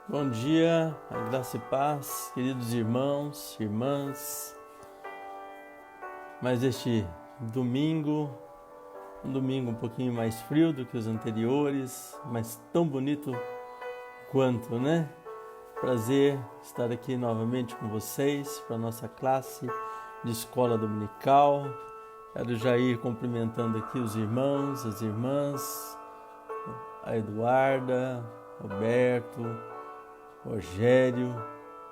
Bom dia, a graça e paz, queridos irmãos, irmãs. Mas este domingo, um domingo um pouquinho mais frio do que os anteriores, mas tão bonito quanto, né? Prazer estar aqui novamente com vocês para a nossa classe de escola dominical. Quero já ir cumprimentando aqui os irmãos, as irmãs, a Eduarda, Roberto, Rogério,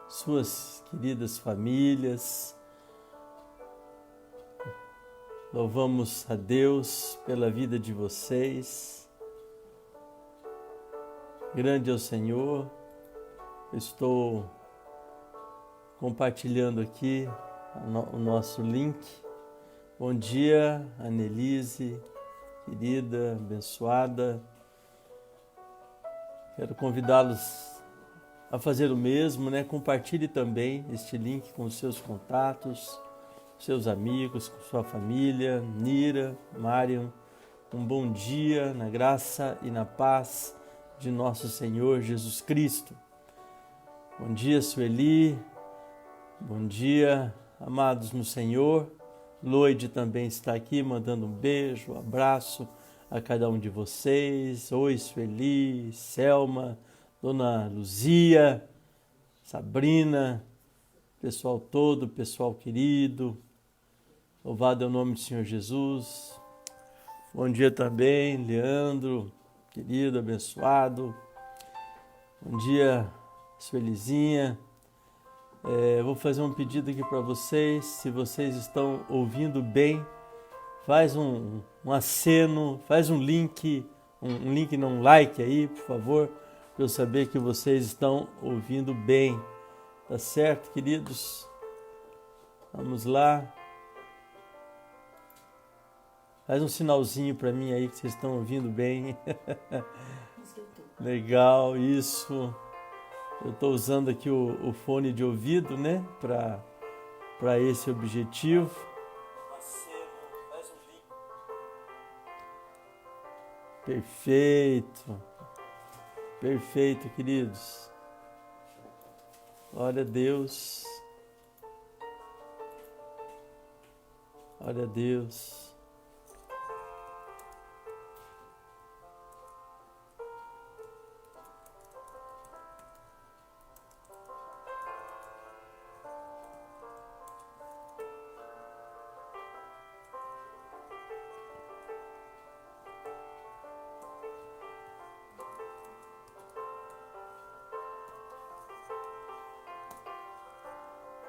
suas queridas famílias. Louvamos a Deus pela vida de vocês. Grande é o Senhor. Estou compartilhando aqui o nosso link. Bom dia, Anelise, querida, abençoada. Quero convidá-los a fazer o mesmo, né? Compartilhe também este link com os seus contatos, seus amigos, com sua família. Nira, Mariam, um bom dia na graça e na paz de nosso Senhor Jesus Cristo. Bom dia, Sueli. Bom dia, amados no Senhor. Loide também está aqui mandando um beijo, um abraço a cada um de vocês. Oi, Sueli, Selma, Dona Luzia, Sabrina, pessoal todo, pessoal querido, louvado é o nome do Senhor Jesus. Bom dia também, Leandro, querido, abençoado. Bom dia, Suelizinha. Vou fazer um pedido aqui para vocês, se vocês estão ouvindo bem, faz um aceno, faz um link, um like aí, por favor, para eu saber que vocês estão ouvindo bem. Tá certo, queridos? Vamos lá. Faz um sinalzinho para mim aí que vocês estão ouvindo bem. Legal, isso. Eu estou usando aqui o fone de ouvido, né? Para esse objetivo. Faz um link. Perfeito. Perfeito, queridos. Glória a Deus. Glória a Deus.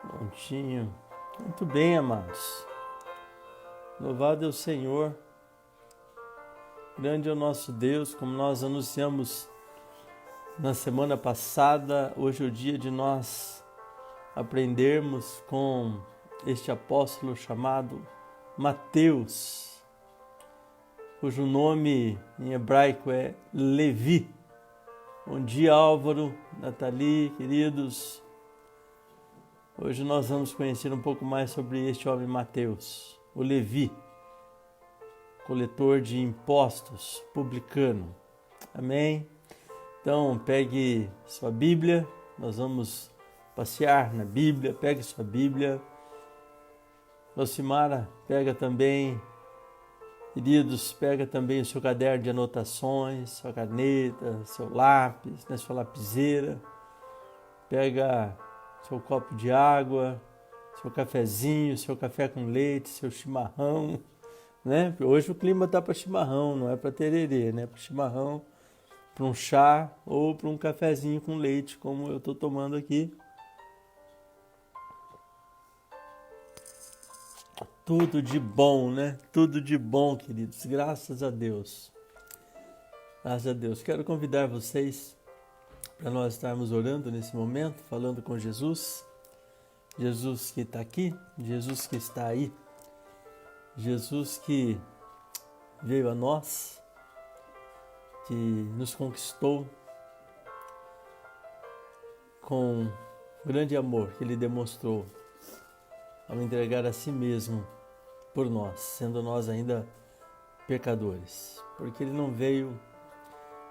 Prontinho. Muito bem, amados. Louvado é o Senhor. Grande é o nosso Deus, como nós anunciamos na semana passada. Hoje é o dia de nós aprendermos com este apóstolo chamado Mateus, cujo nome em hebraico é Levi. Bom dia, Álvaro, Nathalie, queridos. Hoje nós vamos conhecer um pouco mais sobre este homem Mateus, o Levi, coletor de impostos, publicano. Amém? Então, pegue sua Bíblia, nós vamos passear na Bíblia, pegue sua Bíblia. Lucimara, pega também, queridos, pega também o seu caderno de anotações, sua caneta, seu lápis, né, sua lapiseira, pega seu copo de água, seu cafezinho, seu café com leite, seu chimarrão, né? Hoje o clima está para chimarrão, não é para tererê, né? Para chimarrão, para um chá ou para um cafezinho com leite, como eu estou tomando aqui. Tudo de bom, né? Tudo de bom, queridos. Graças a Deus. Graças a Deus. Quero convidar vocês para nós estarmos orando nesse momento, falando com Jesus. Jesus que está aqui, Jesus que está aí, Jesus que veio a nós, que nos conquistou com grande amor que Ele demonstrou ao entregar a si mesmo por nós, sendo nós ainda pecadores. Porque Ele não veio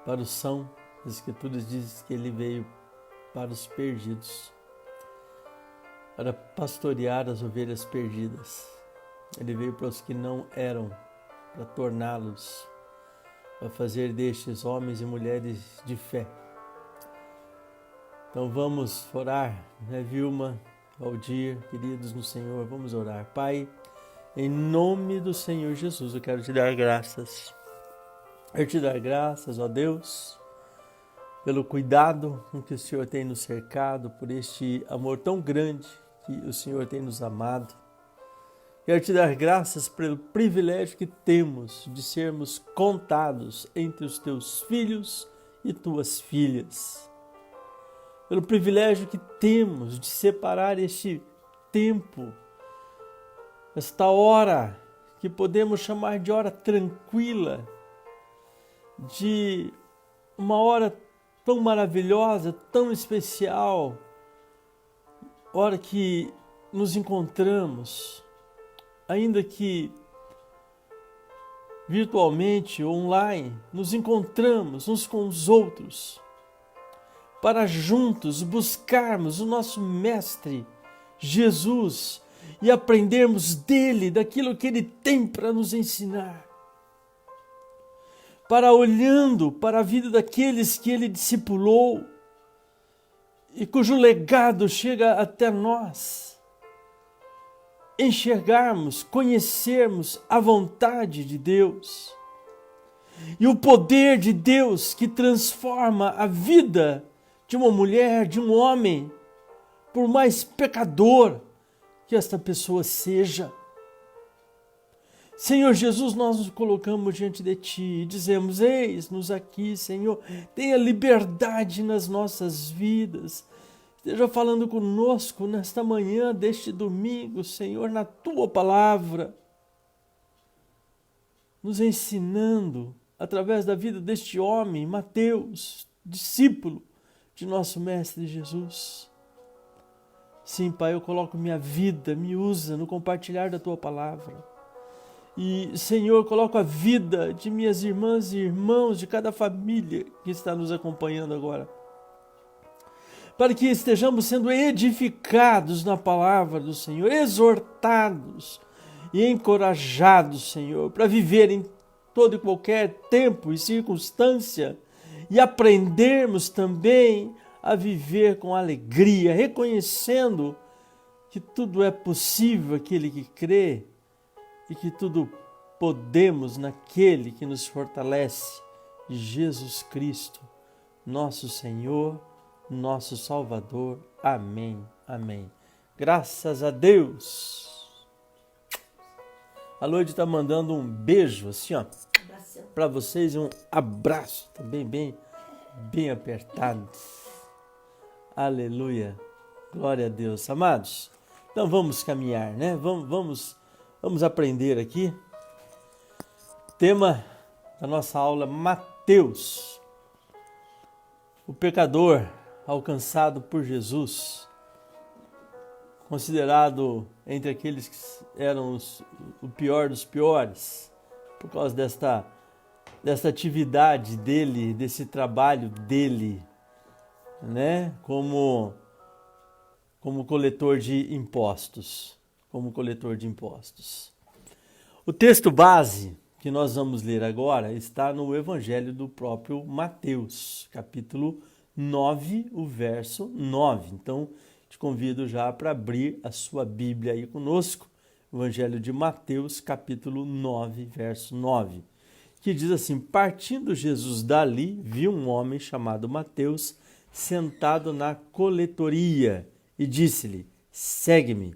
para os sãos, as Escrituras dizem que Ele veio para os perdidos, para pastorear as ovelhas perdidas. Ele veio para os que não eram, para torná-los, para fazer destes homens e mulheres de fé. Então vamos orar, né, Vilma, Valdir, queridos no Senhor, vamos orar. Pai, em nome do Senhor Jesus, eu quero te dar graças. Quero te dar graças, ó Deus, pelo cuidado com que o Senhor tem nos cercado, por este amor tão grande que o Senhor tem nos amado. Quero te dar graças pelo privilégio que temos de sermos contados entre os teus filhos e tuas filhas. Pelo privilégio que temos de separar este tempo, esta hora que podemos chamar de hora tranquila, de uma hora tão maravilhosa, tão especial, hora que nos encontramos, ainda que virtualmente ou online, nos encontramos uns com os outros, para juntos buscarmos o nosso Mestre, Jesus, e aprendermos dele, daquilo que ele tem para nos ensinar. Para olhando para a vida daqueles que ele discipulou e cujo legado chega até nós, enxergarmos, conhecermos a vontade de Deus e o poder de Deus que transforma a vida de uma mulher, de um homem, por mais pecador que esta pessoa seja. Senhor Jesus, nós nos colocamos diante de Ti e dizemos, eis-nos aqui, Senhor, tenha liberdade nas nossas vidas. Esteja falando conosco nesta manhã deste domingo, Senhor, na Tua palavra, nos ensinando através da vida deste homem, Mateus, discípulo de nosso Mestre Jesus. Sim, Pai, eu coloco minha vida, me usa no compartilhar da Tua palavra. E, Senhor, coloco a vida de minhas irmãs e irmãos, de cada família que está nos acompanhando agora, para que estejamos sendo edificados na palavra do Senhor, exortados e encorajados, Senhor, para viver em todo e qualquer tempo e circunstância e aprendermos também a viver com alegria, reconhecendo que tudo é possível aquele que crê e que tudo podemos naquele que nos fortalece, Jesus Cristo, nosso Senhor, nosso Salvador. Amém, amém. Graças a Deus. A Loide está mandando um beijo, assim, ó, para vocês, um abraço também bem apertado. Aleluia, glória a Deus. Amados, então vamos caminhar, né? Vamos aprender aqui. Tema da nossa aula, Mateus, o pecador alcançado por Jesus, considerado entre aqueles que eram o pior dos piores, por causa desta atividade dele, desse trabalho dele, né? Como coletor de impostos. O texto base que nós vamos ler agora está no Evangelho do próprio Mateus, capítulo 9, o verso 9. Então, te convido já para abrir a sua Bíblia aí conosco, Evangelho de Mateus, capítulo 9, verso 9, que diz assim: partindo Jesus dali, viu um homem chamado Mateus sentado na coletoria e disse-lhe, segue-me.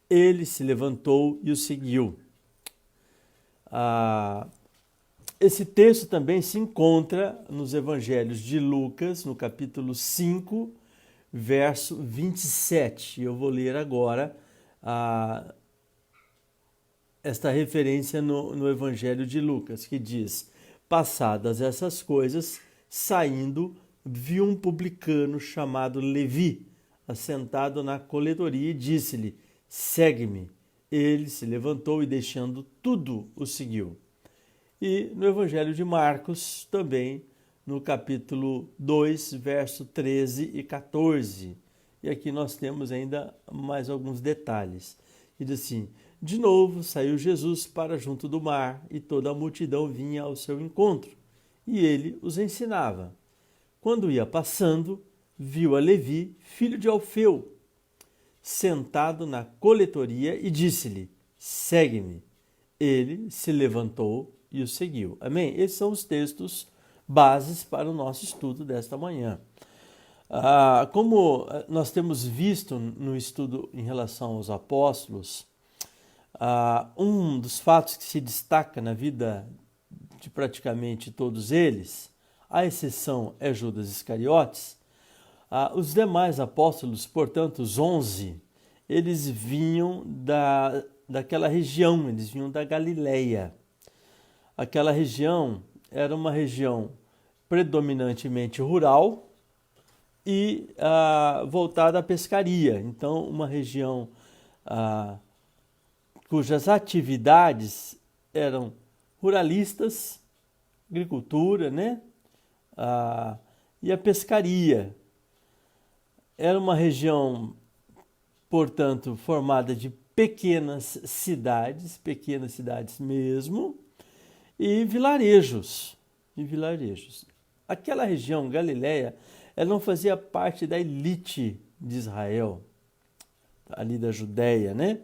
Ele se levantou e o seguiu. Esse texto também se encontra nos evangelhos de Lucas, no capítulo 5, verso 27. Eu vou ler agora esta referência no evangelho de Lucas, que diz: passadas essas coisas, saindo, viu um publicano chamado Levi, assentado na coletoria, e disse-lhe, segue-me. Ele se levantou e, deixando tudo, o seguiu. E no Evangelho de Marcos, também, no capítulo 2, verso 13 e 14. E aqui nós temos ainda mais alguns detalhes. E diz assim: de novo saiu Jesus para junto do mar, e toda a multidão vinha ao seu encontro, e ele os ensinava. Quando ia passando, viu a Levi, filho de Alfeu, sentado na coletoria, e disse-lhe: segue-me. Ele se levantou e o seguiu. Amém? Esses são os textos bases para o nosso estudo desta manhã. Como nós temos visto no estudo em relação aos apóstolos, um dos fatos que se destaca na vida de praticamente todos eles, a exceção é Judas Iscariotes, os demais apóstolos, portanto os 11, eles vinham daquela região, eles vinham da Galileia. Aquela região era uma região predominantemente rural e voltada à pescaria. Então, uma região cujas atividades eram ruralistas, agricultura, né? E a pescaria. Era uma região, portanto, formada de pequenas cidades mesmo, e vilarejos. Aquela região, Galileia, ela não fazia parte da elite de Israel, ali da Judéia, né?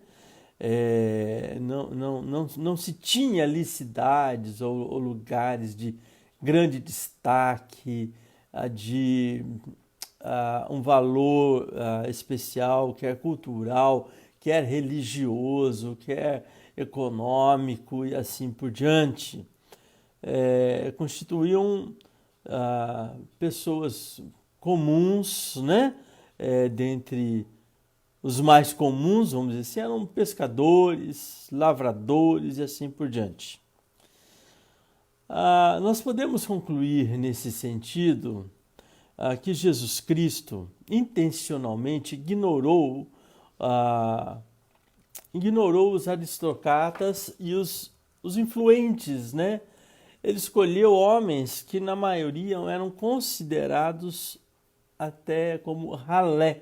Não se tinha ali cidades ou lugares de grande destaque, de um valor especial, quer cultural, quer religioso, quer econômico e assim por diante. Constituíam pessoas comuns, né? Dentre os mais comuns, vamos dizer assim, eram pescadores, lavradores e assim por diante. Nós podemos concluir nesse sentido que Jesus Cristo intencionalmente ignorou os aristocratas e os influentes, né? Ele escolheu homens que na maioria eram considerados até como ralé.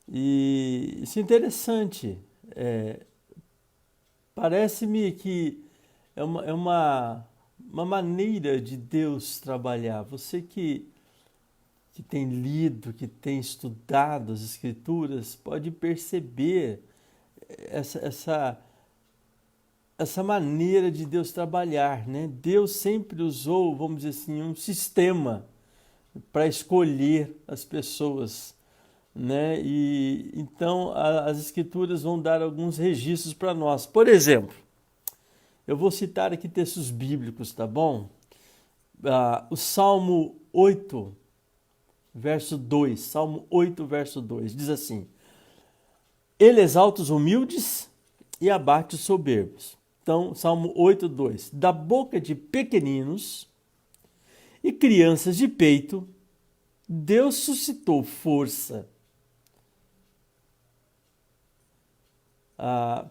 E isso é interessante. Parece-me que é uma maneira de Deus trabalhar. Você que tem lido, que tem estudado as Escrituras, pode perceber essa maneira de Deus trabalhar, né? Deus sempre usou, vamos dizer assim, um sistema para escolher as pessoas, né? E então as Escrituras vão dar alguns registros para nós. Por exemplo, eu vou citar aqui textos bíblicos, tá bom? O Salmo 8, verso 2. Salmo 8, verso 2, diz assim: ele exalta os humildes e abate os soberbos. Então, Salmo 8, 2. Da boca de pequeninos e crianças de peito, Deus suscitou força.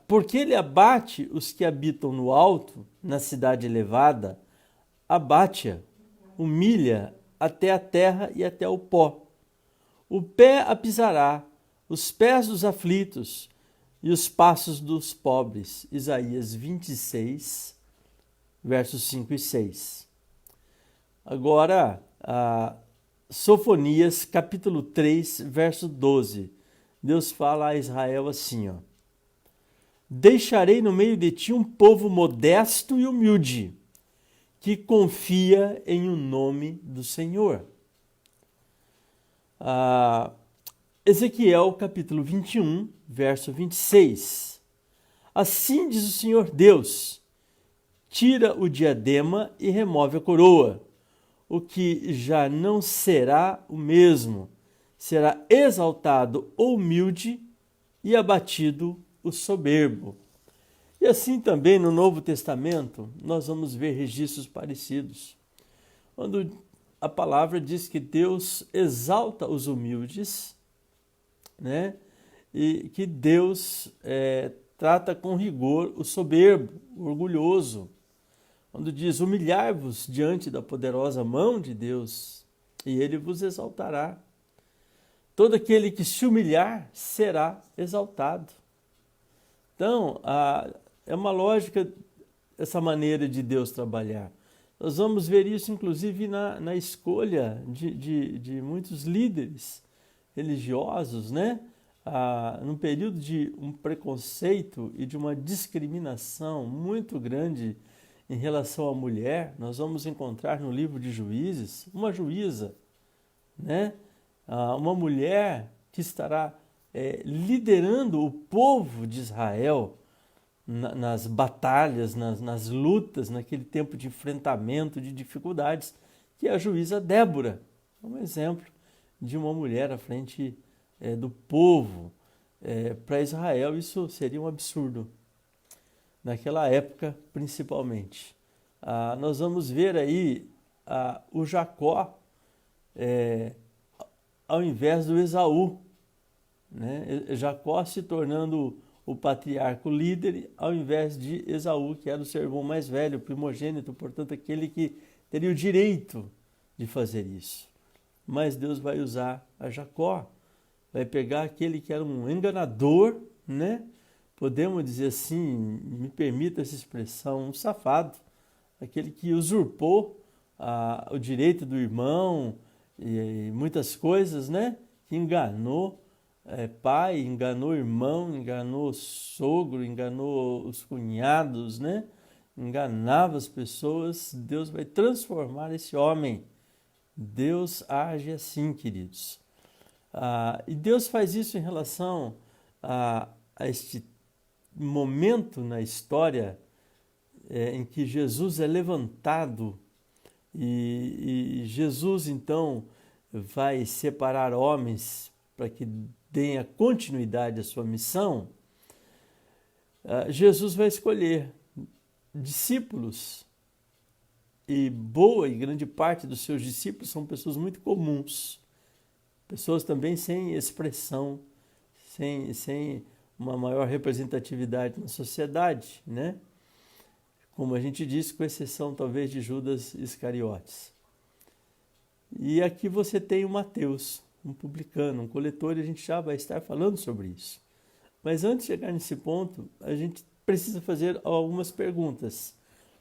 Porque ele abate os que habitam no alto, na cidade elevada, abate-a, humilha até a terra e até o pó. O pé a pisará, os pés dos aflitos e os passos dos pobres. Isaías 26, versos 5 e 6. Agora, Sofonias, capítulo 3, verso 12. Deus fala a Israel assim, ó: deixarei no meio de ti um povo modesto e humilde, que confia em o nome do Senhor. Ezequiel, capítulo 21, verso 26. Assim diz o Senhor Deus: tira o diadema e remove a coroa. O que já não será o mesmo, será exaltado o humilde e abatido o soberbo. E assim também no Novo Testamento nós vamos ver registros parecidos, quando a palavra diz que Deus exalta os humildes, né? E que Deus trata com rigor o soberbo, o orgulhoso. quando diz: humilhai-vos diante da poderosa mão de Deus, e Ele vos exaltará. Todo aquele que se humilhar será exaltado. Então, é uma lógica essa maneira de Deus trabalhar. Nós vamos ver isso, inclusive, na escolha de muitos líderes religiosos, né? Num período de um preconceito e de uma discriminação muito grande em relação à mulher, nós vamos encontrar no livro de Juízes uma juíza, né? Uma mulher que estará liderando o povo de Israel nas batalhas, nas lutas, naquele tempo de enfrentamento, de dificuldades, que é a juíza Débora, um exemplo de uma mulher à frente do povo. Para Israel isso seria um absurdo, naquela época principalmente. Nós vamos ver aí o Jacó ao invés do Esaú, né? Jacó se tornando o patriarca líder, ao invés de Esaú, que era o seu irmão mais velho, o primogênito, portanto, aquele que teria o direito de fazer isso. Mas Deus vai usar a Jacó, vai pegar aquele que era um enganador, né? Podemos dizer assim, me permita essa expressão, um safado, aquele que usurpou o direito do irmão e muitas coisas, né? Que enganou pai, enganou irmão, enganou sogro, enganou os cunhados, né? Enganava as pessoas. Deus vai transformar esse homem. Deus age assim, queridos. E Deus faz isso em relação a este momento na história em que Jesus é levantado e Jesus então vai separar homens para que deem a continuidade à sua missão. Jesus vai escolher discípulos, e boa e grande parte dos seus discípulos são pessoas muito comuns, pessoas também sem expressão, sem uma maior representatividade na sociedade, né? Como a gente disse, com exceção talvez de Judas Iscariotes. E aqui você tem o Mateus, um publicano, um coletor, e a gente já vai estar falando sobre isso. Mas antes de chegar nesse ponto, a gente precisa fazer algumas perguntas.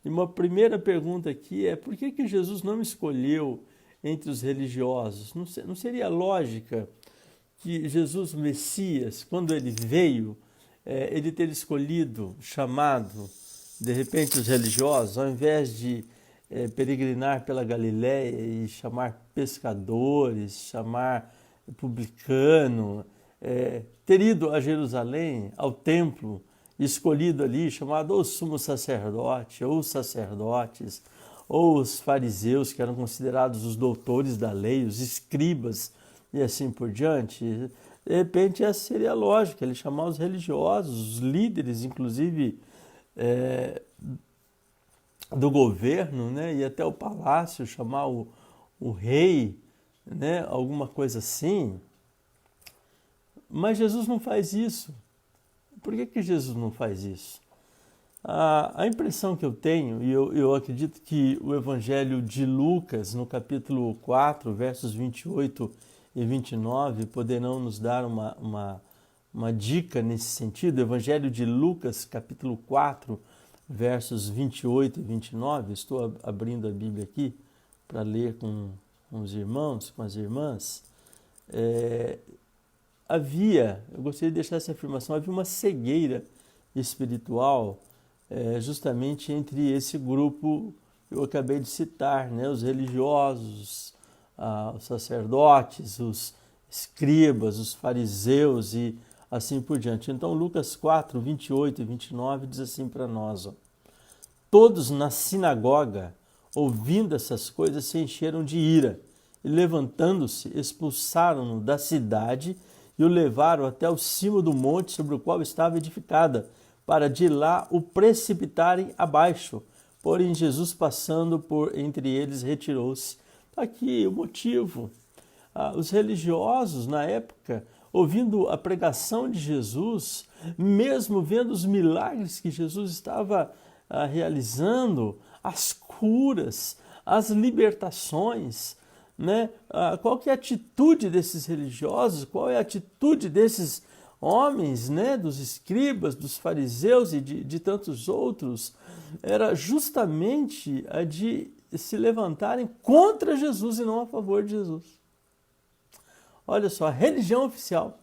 E uma primeira pergunta aqui é: por que Jesus não escolheu entre os religiosos? Não seria lógica que Jesus, o Messias, quando ele veio, ele ter escolhido, chamado, de repente, os religiosos, ao invés de peregrinar pela Galiléia e chamar pescadores, chamar publicano, ter ido a Jerusalém, ao templo, escolhido ali, chamado o sumo sacerdote, ou os sacerdotes, ou os fariseus, que eram considerados os doutores da lei, os escribas e assim por diante. De repente, essa seria a lógica, ele chamar os religiosos, os líderes, inclusive, do governo, né, e até o palácio, chamar o rei, né, alguma coisa assim. Mas Jesus não faz isso. Por que Jesus não faz isso? A impressão que eu tenho, e eu acredito que o Evangelho de Lucas, no capítulo 4, versos 28 e 29, poderão nos dar uma dica nesse sentido. O Evangelho de Lucas, capítulo 4, versos 28 e 29, estou abrindo a Bíblia aqui para ler com os irmãos, com as irmãs. Eu gostaria de deixar essa afirmação, havia uma cegueira espiritual justamente entre esse grupo que eu acabei de citar, né? Os religiosos, os sacerdotes, os escribas, os fariseus e assim por diante. Então, Lucas 4, 28 e 29 diz assim para nós: todos na sinagoga, ouvindo essas coisas, se encheram de ira e, levantando-se, expulsaram-no da cidade e o levaram até o cimo do monte sobre o qual estava edificada, para de lá o precipitarem abaixo. Porém, Jesus, passando por entre eles, retirou-se. Aqui o motivo. Os religiosos, na época, ouvindo a pregação de Jesus, mesmo vendo os milagres que Jesus estava realizando, as curas, as libertações, né? Qual que é a atitude desses religiosos, qual é a atitude desses homens, né? Dos escribas, dos fariseus e de tantos outros, era justamente a de se levantarem contra Jesus e não a favor de Jesus. Olha só, a religião oficial,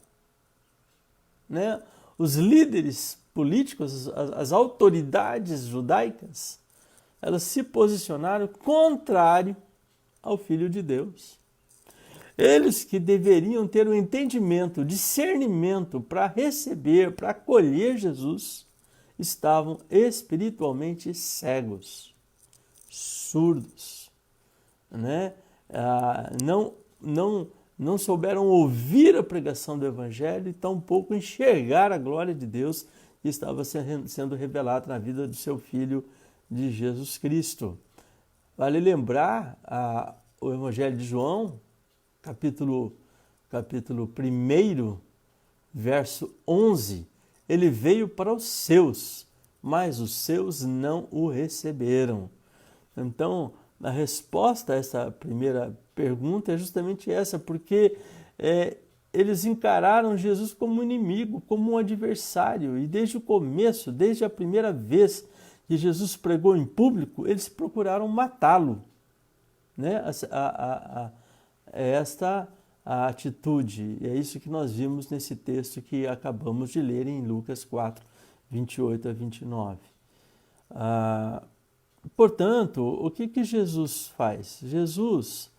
né? Os líderes políticos, as autoridades judaicas, elas se posicionaram contrário ao Filho de Deus. Eles que deveriam ter o entendimento, o discernimento para receber, para acolher Jesus, estavam espiritualmente cegos, surdos, né? Não souberam ouvir a pregação do Evangelho e tampouco enxergar a glória de Deus que estava sendo revelada na vida do seu Filho de Jesus Cristo. Vale lembrar o Evangelho de João, capítulo 1, verso 11, ele veio para os seus, mas os seus não o receberam. Então, a resposta a essa primeira pergunta é justamente essa, porque eles encararam Jesus como um inimigo, como um adversário, e desde o começo, desde a primeira vez que Jesus pregou em público, eles procuraram matá-lo, né? Esta a atitude, e é isso que nós vimos nesse texto que acabamos de ler em Lucas 4, 28 a 29. Portanto, o que Jesus faz? Jesus,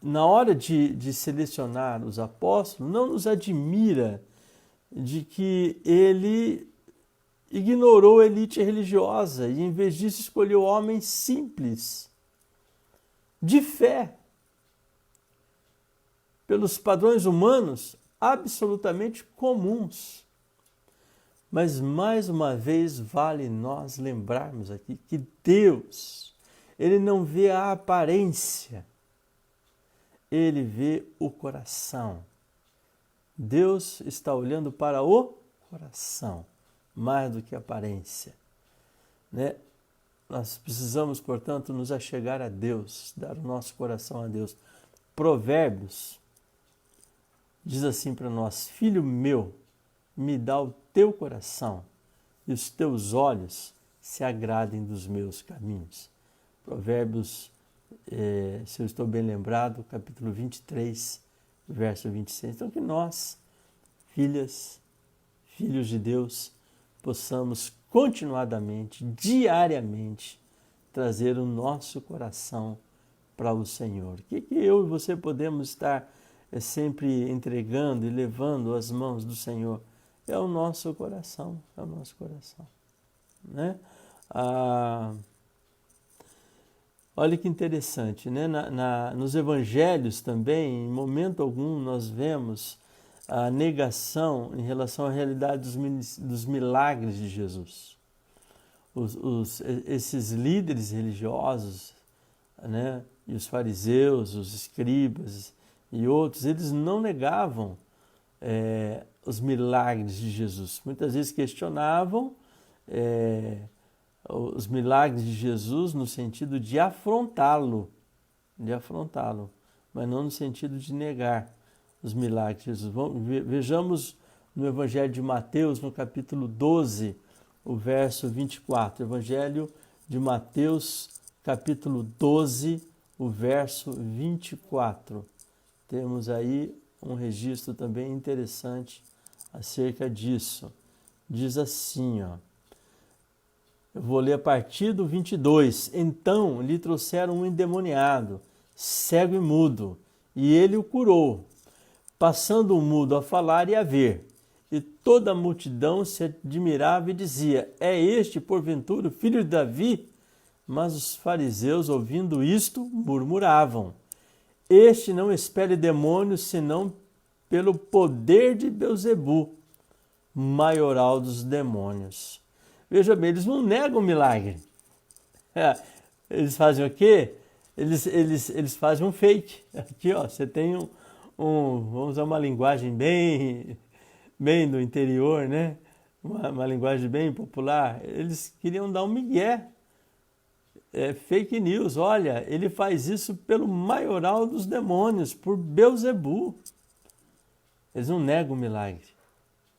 na hora de selecionar os apóstolos, não nos admira de que ele ignorou a elite religiosa e, em vez disso, escolheu homens simples, de fé, pelos padrões humanos, absolutamente comuns. Mas, mais uma vez, vale nós lembrarmos aqui que Deus, Ele não vê a aparência, Ele vê o coração. Deus está olhando para o coração, mais do que a aparência, né? Nós precisamos, portanto, nos achegar a Deus, dar o nosso coração a Deus. Provérbios diz assim para nós: filho meu, me dá o teu coração e os teus olhos se agradem dos meus caminhos. Provérbios, se eu estou bem lembrado, capítulo 23, verso 26. Então que nós, filhos de Deus, possamos continuadamente, diariamente, trazer o nosso coração para o Senhor. O que eu e você podemos estar sempre entregando e levando às mãos do Senhor? É o nosso coração, né? Olha que interessante, né? Nos evangelhos também, em momento algum, nós vemos a negação em relação à realidade dos milagres de Jesus. Esses líderes religiosos, né? E os fariseus, os escribas e outros, eles não negavam os milagres de Jesus. Muitas vezes questionavam os milagres de Jesus no sentido de afrontá-lo, mas não no sentido de negar os milagres de Jesus. Vejamos no Evangelho de Mateus, no capítulo 12, o verso 24. Evangelho de Mateus, capítulo 12, o verso 24. Temos aí um registro também interessante acerca disso. Diz assim, ó. Eu vou ler a partir do 22. Então lhe trouxeram um endemoniado, cego e mudo, e ele o curou, passando o mudo a falar e a ver. E toda a multidão se admirava e dizia: é este, porventura, o filho de Davi? Mas os fariseus, ouvindo isto, murmuravam: este não expele demônios, senão pelo poder de Beelzebu, maioral dos demônios. Veja bem, eles não negam o milagre. Eles fazem o quê? Eles fazem um fake. Aqui, ó, você tem vamos usar uma linguagem bem do interior, né? Uma linguagem bem popular. Eles queriam dar um migué fake news. Olha, ele faz isso pelo maioral dos demônios, por Beelzebul. Eles não negam o milagre,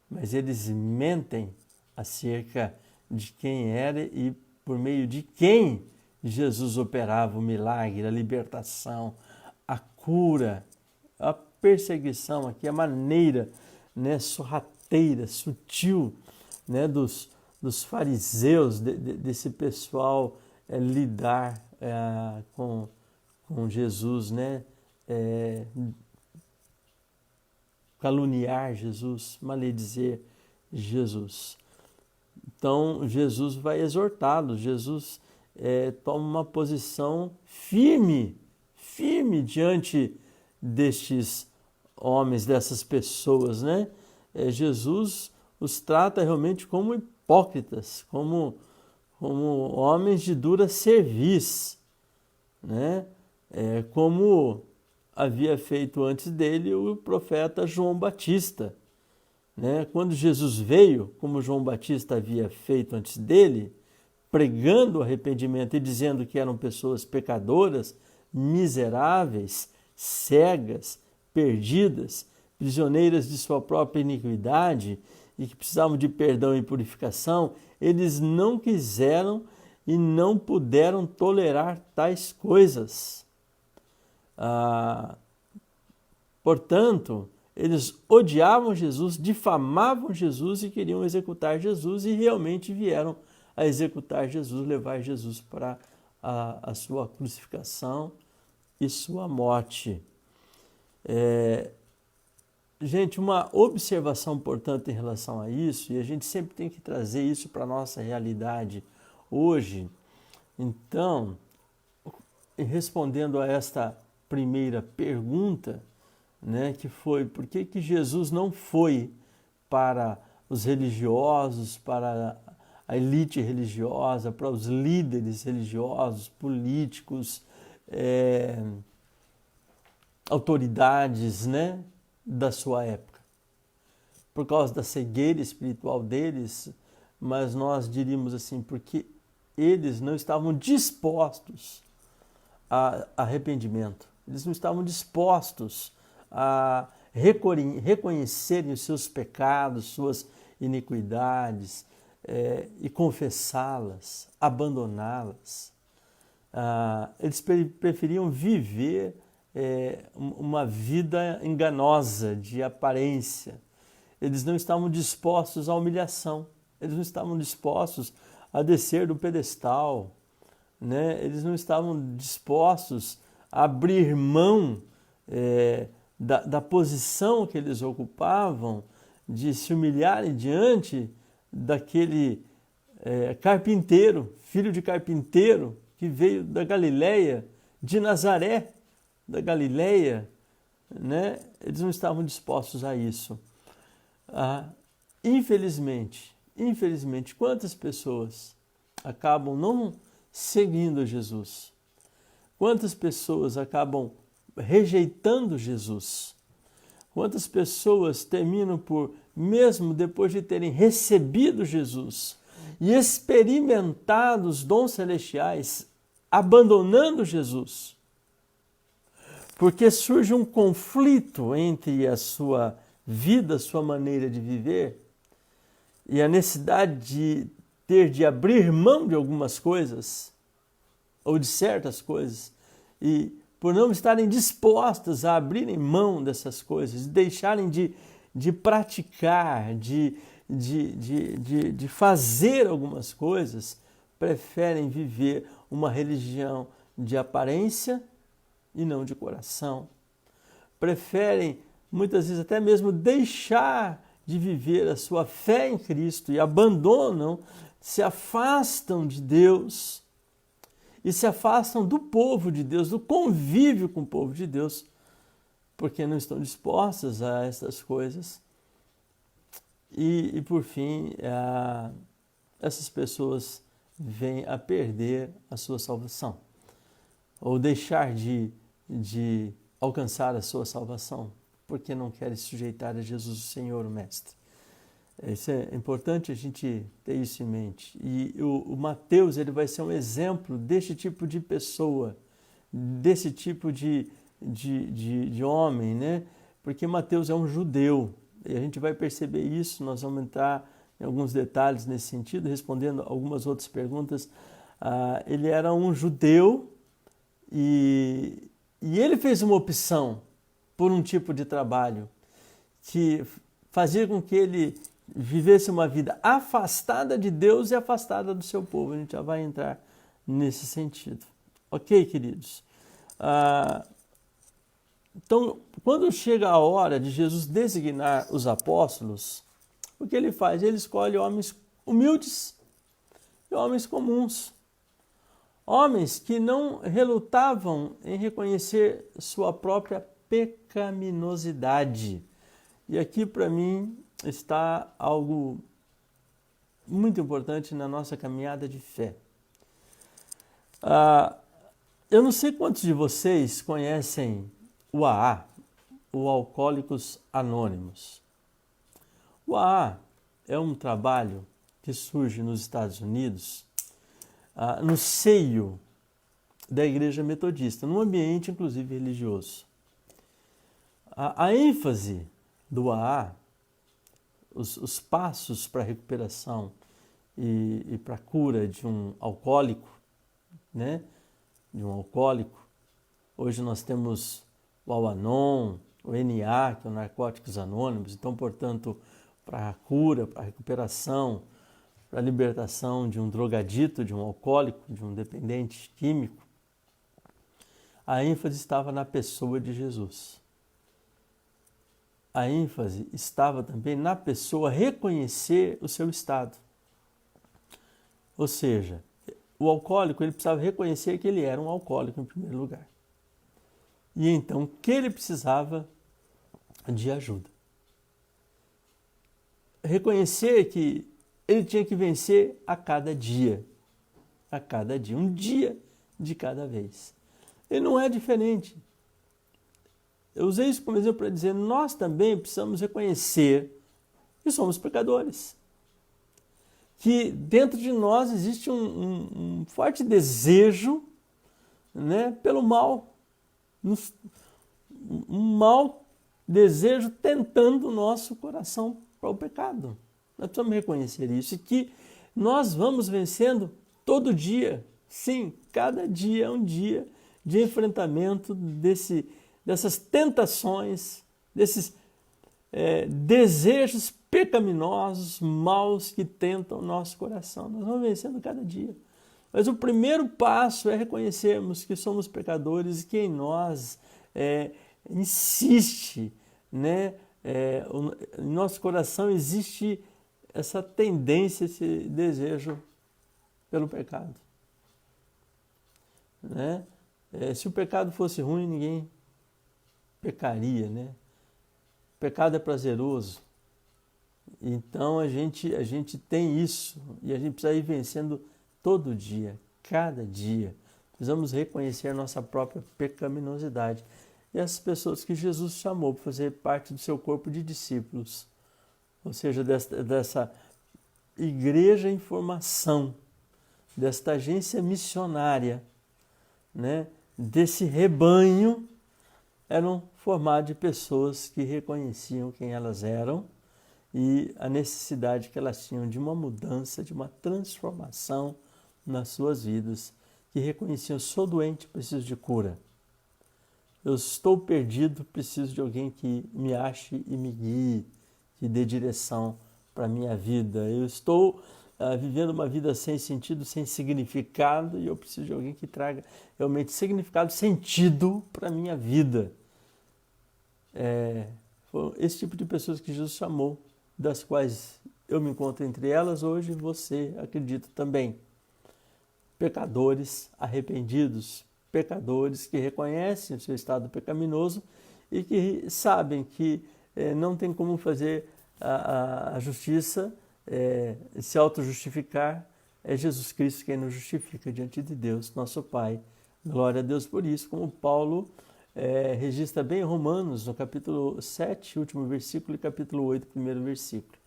mas eles mentem acerca de quem era e por meio de quem Jesus operava o milagre, a libertação, a cura, a perseguição, aqui a maneira, né, sorrateira, sutil, né, dos fariseus, desse pessoal lidar com Jesus, né, caluniar Jesus, maledizer Jesus. Então, Jesus vai exortá-los, Jesus toma uma posição firme diante destes homens, dessas pessoas, né? Jesus os trata realmente como hipócritas, como homens de dura cerviz, né? Como havia feito antes dele o profeta João Batista, né? Quando Jesus veio, como João Batista havia feito antes dele, pregando o arrependimento e dizendo que eram pessoas pecadoras, miseráveis, cegas, perdidas, prisioneiras de sua própria iniquidade e que precisavam de perdão e purificação, eles não quiseram e não puderam tolerar tais coisas. Portanto, eles odiavam Jesus, difamavam Jesus e queriam executar Jesus e realmente vieram a executar Jesus, levar Jesus para a sua crucificação e sua morte. Gente, uma observação importante em relação a isso, e a gente sempre tem que trazer isso para a nossa realidade hoje. Então, respondendo a esta primeira pergunta, né, que foi por que Jesus não foi para os religiosos, para a elite religiosa, para os líderes religiosos, políticos, autoridades, né, da sua época. Por causa da cegueira espiritual deles, mas nós diríamos assim, porque eles não estavam dispostos a arrependimento, eles não estavam dispostos a reconhecerem os seus pecados, suas iniquidades, e confessá-las, abandoná-las. Eles preferiam viver uma vida enganosa, de aparência. Eles não estavam dispostos à humilhação, eles não estavam dispostos a descer do pedestal, né? Eles não estavam dispostos a abrir mão da posição que eles ocupavam, de se humilharem diante daquele carpinteiro, filho de carpinteiro, que veio da Galileia, de Nazaré, da Galileia, né? Eles não estavam dispostos a isso. Infelizmente, quantas pessoas acabam não seguindo Jesus? Quantas pessoas acabam rejeitando Jesus? Quantas pessoas terminam por, mesmo depois de terem recebido Jesus e experimentado os dons celestiais, abandonando Jesus? Porque surge um conflito entre a sua vida, a sua maneira de viver e a necessidade de abrir mão de algumas coisas ou de certas coisas, e por não estarem dispostas a abrirem mão dessas coisas, deixarem de praticar, de fazer algumas coisas, preferem viver uma religião de aparência e não de coração. Preferem, muitas vezes, até mesmo deixar de viver a sua fé em Cristo e abandonam, se afastam de Deus e se afastam do povo de Deus, do convívio com o povo de Deus, porque não estão dispostas a essas coisas. E por fim, essas pessoas vêm a perder a sua salvação, ou deixar de alcançar a sua salvação, porque não querem se sujeitar a Jesus, o Senhor, o Mestre. Isso é importante a gente ter isso em mente. E o Mateus, ele vai ser um exemplo deste tipo de pessoa, desse tipo de homem, né? Porque Mateus é um judeu, e a gente vai perceber isso, nós vamos entrar em alguns detalhes nesse sentido, respondendo algumas outras perguntas. Ele era um judeu e ele fez uma opção por um tipo de trabalho que fazia com que ele vivesse uma vida afastada de Deus e afastada do seu povo. A gente já vai entrar nesse sentido. Ok, queridos? Então, quando chega a hora de Jesus designar os apóstolos, o que ele faz? Ele escolhe homens humildes e homens comuns. Homens que não relutavam em reconhecer sua própria pecaminosidade. E aqui, para mim, está algo muito importante na nossa caminhada de fé. Eu não sei quantos de vocês conhecem o AA, o Alcoólicos Anônimos. O AA é um trabalho que surge nos Estados Unidos, no seio da Igreja Metodista, num ambiente inclusive religioso. A ênfase do AA, os passos para a recuperação e para a cura de um alcoólico, né? De um alcoólico. Hoje nós temos o Al-Anon, o NA, que é o Narcóticos Anônimos. Então, portanto, para a cura, para a recuperação, para a libertação de um drogadito, de um alcoólico, de um dependente químico, a ênfase estava na pessoa de Jesus. A ênfase estava também na pessoa reconhecer o seu estado. Ou seja, o alcoólico ele precisava reconhecer que ele era um alcoólico em primeiro lugar. E então que ele precisava de ajuda. Reconhecer que ele tinha que vencer a cada dia, um dia de cada vez. Ele não é diferente. Eu usei isso como exemplo para dizer, nós também precisamos reconhecer que somos pecadores. Que dentro de nós existe um forte desejo, né, pelo mal. Um mau desejo tentando o nosso coração para o pecado. Nós precisamos reconhecer isso e que nós vamos vencendo todo dia. Sim, cada dia é um dia de enfrentamento dessas tentações, desses desejos pecaminosos, maus que tentam o nosso coração. Nós vamos vencendo cada dia. Mas o primeiro passo é reconhecermos que somos pecadores e que em nós insiste, né? Em nosso coração existe essa tendência, esse desejo pelo pecado. Né? Se o pecado fosse ruim, ninguém pecaria, né? O pecado é prazeroso. Então a gente tem isso e a gente precisa ir vencendo todo dia, cada dia. Precisamos reconhecer a nossa própria pecaminosidade. E essas pessoas que Jesus chamou para fazer parte do seu corpo de discípulos, ou seja, dessa igreja em formação, desta agência missionária, né? Desse rebanho, eram formados de pessoas que reconheciam quem elas eram e a necessidade que elas tinham de uma mudança, de uma transformação nas suas vidas, que reconheciam, eu sou doente, preciso de cura. Eu estou perdido, preciso de alguém que me ache e me guie, que dê direção para a minha vida. Eu estou vivendo uma vida sem sentido, sem significado, e eu preciso de alguém que traga realmente significado, sentido para a minha vida. Foi esse tipo de pessoas que Jesus chamou, das quais eu me encontro entre elas hoje, você acredita também. Pecadores arrependidos, pecadores que reconhecem o seu estado pecaminoso e que sabem que não tem como fazer a justiça, se auto-justificar. É Jesus Cristo quem nos justifica diante de Deus, nosso Pai. Glória a Deus por isso, como Paulo registra bem em Romanos, no capítulo 7, último versículo, e capítulo 8, primeiro versículo.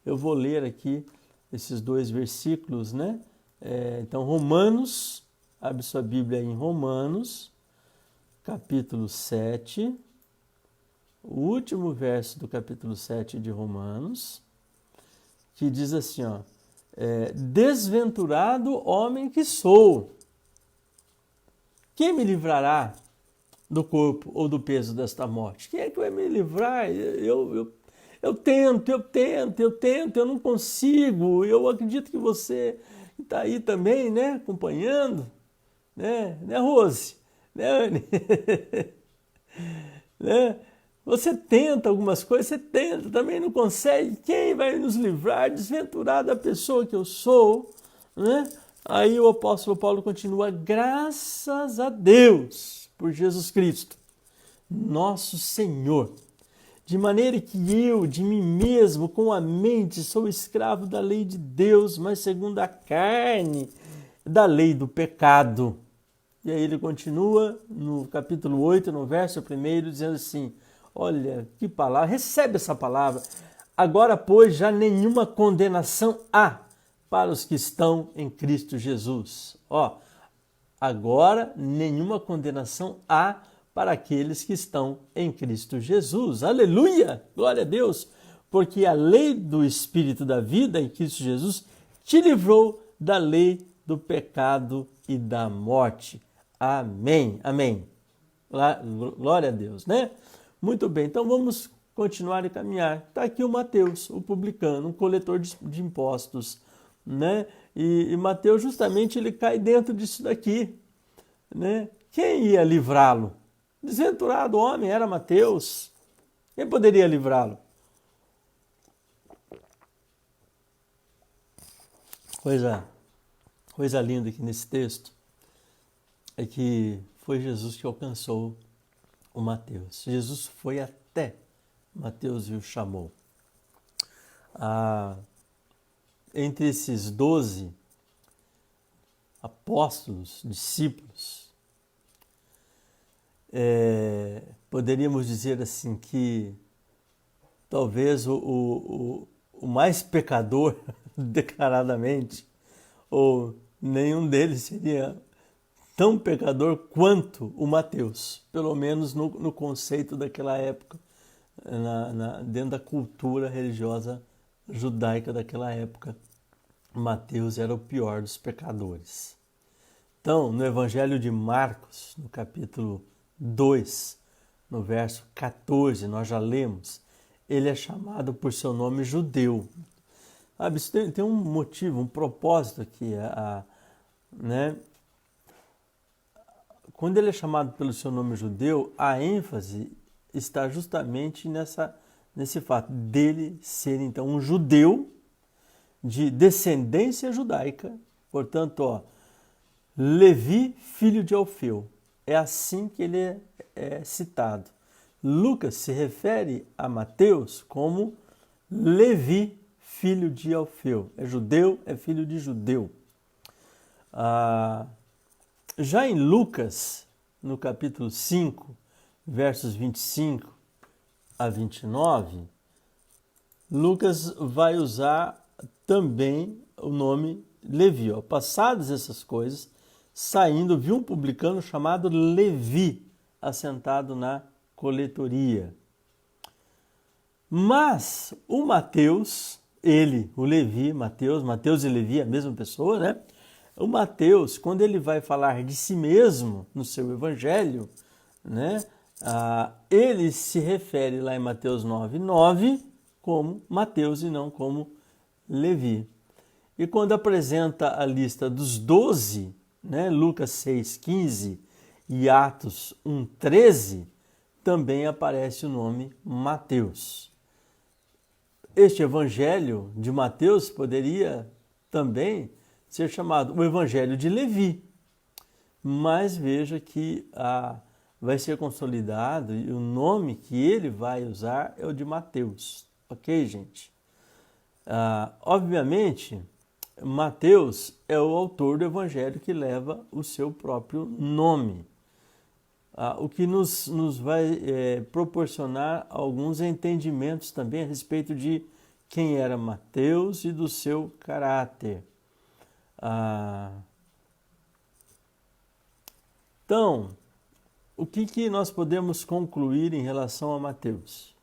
eu vou ler aqui esses 2 versículos, né? Então, Romanos, abre sua Bíblia em Romanos, capítulo 7, o último verso do capítulo 7 de Romanos, que diz assim, ó, desventurado homem que sou, quem me livrará do corpo ou do peso desta morte? Quem é que vai me livrar? Eu tento, eu não consigo. Eu acredito que você está aí também, né, acompanhando, né, Rose? Né, Anne? Né? Você tenta algumas coisas, você tenta, também não consegue. Quem vai nos livrar? Desventurada a pessoa que eu sou, né? Aí o apóstolo Paulo continua, graças a Deus por Jesus Cristo, nosso Senhor, de maneira que eu, de mim mesmo, com a mente, sou escravo da lei de Deus, mas segundo a carne, da lei do pecado. E aí ele continua no capítulo 8, no verso 1, dizendo assim, olha que palavra, recebe essa palavra. Agora, pois, já nenhuma condenação há para os que estão em Cristo Jesus. Agora nenhuma condenação há para aqueles que estão em Cristo Jesus. Aleluia! Glória a Deus! Porque a lei do Espírito da vida em Cristo Jesus te livrou da lei do pecado e da morte. Amém, amém. Glória a Deus, né? Muito bem, então vamos continuar e caminhar. Está aqui o Mateus, o publicano, um coletor de impostos, né? E Mateus justamente ele cai dentro disso daqui, né? Quem ia livrá-lo? Desventurado homem era Mateus. Quem poderia livrá-lo? Coisa linda aqui nesse texto é que foi Jesus que alcançou o Mateus. Jesus foi até Mateus e o chamou. Entre esses 12 apóstolos, discípulos, poderíamos dizer assim que talvez o mais pecador declaradamente, ou nenhum deles seria tão pecador quanto o Mateus, pelo menos no conceito daquela época, dentro da cultura religiosa judaica daquela época. Mateus era o pior dos pecadores. Então, no Evangelho de Marcos, no capítulo 2, no verso 14, nós já lemos, ele é chamado por seu nome judeu. Isso tem um motivo, um propósito aqui, né? Quando ele é chamado pelo seu nome judeu, a ênfase está justamente nesse fato dele ser, então, um judeu de descendência judaica. Portanto, Levi, filho de Alfeu. É assim que ele é citado. Lucas se refere a Mateus como Levi, filho de Alfeu. É judeu, é filho de judeu. Já em Lucas, no capítulo 5, versos 25 a 29, Lucas vai usar também o nome Levi. Passadas essas coisas, saindo, viu um publicano chamado Levi, assentado na coletoria. Mas o Mateus, o Levi, Mateus e Levi, a mesma pessoa, né? O Mateus, quando ele vai falar de si mesmo no seu evangelho, né? Ele se refere lá em Mateus 9:9 como Mateus e não como Levi. E quando apresenta a lista dos 12, né? Lucas 6:15 e Atos 1:13, também aparece o nome Mateus. Este evangelho de Mateus poderia também ser chamado o evangelho de Levi, mas veja que vai ser consolidado e o nome que ele vai usar é o de Mateus, ok, gente? Obviamente, Mateus é o autor do evangelho que leva o seu próprio nome, o que nos vai proporcionar alguns entendimentos também a respeito de quem era Mateus e do seu caráter. Então, o que nós podemos concluir em relação a Mateus?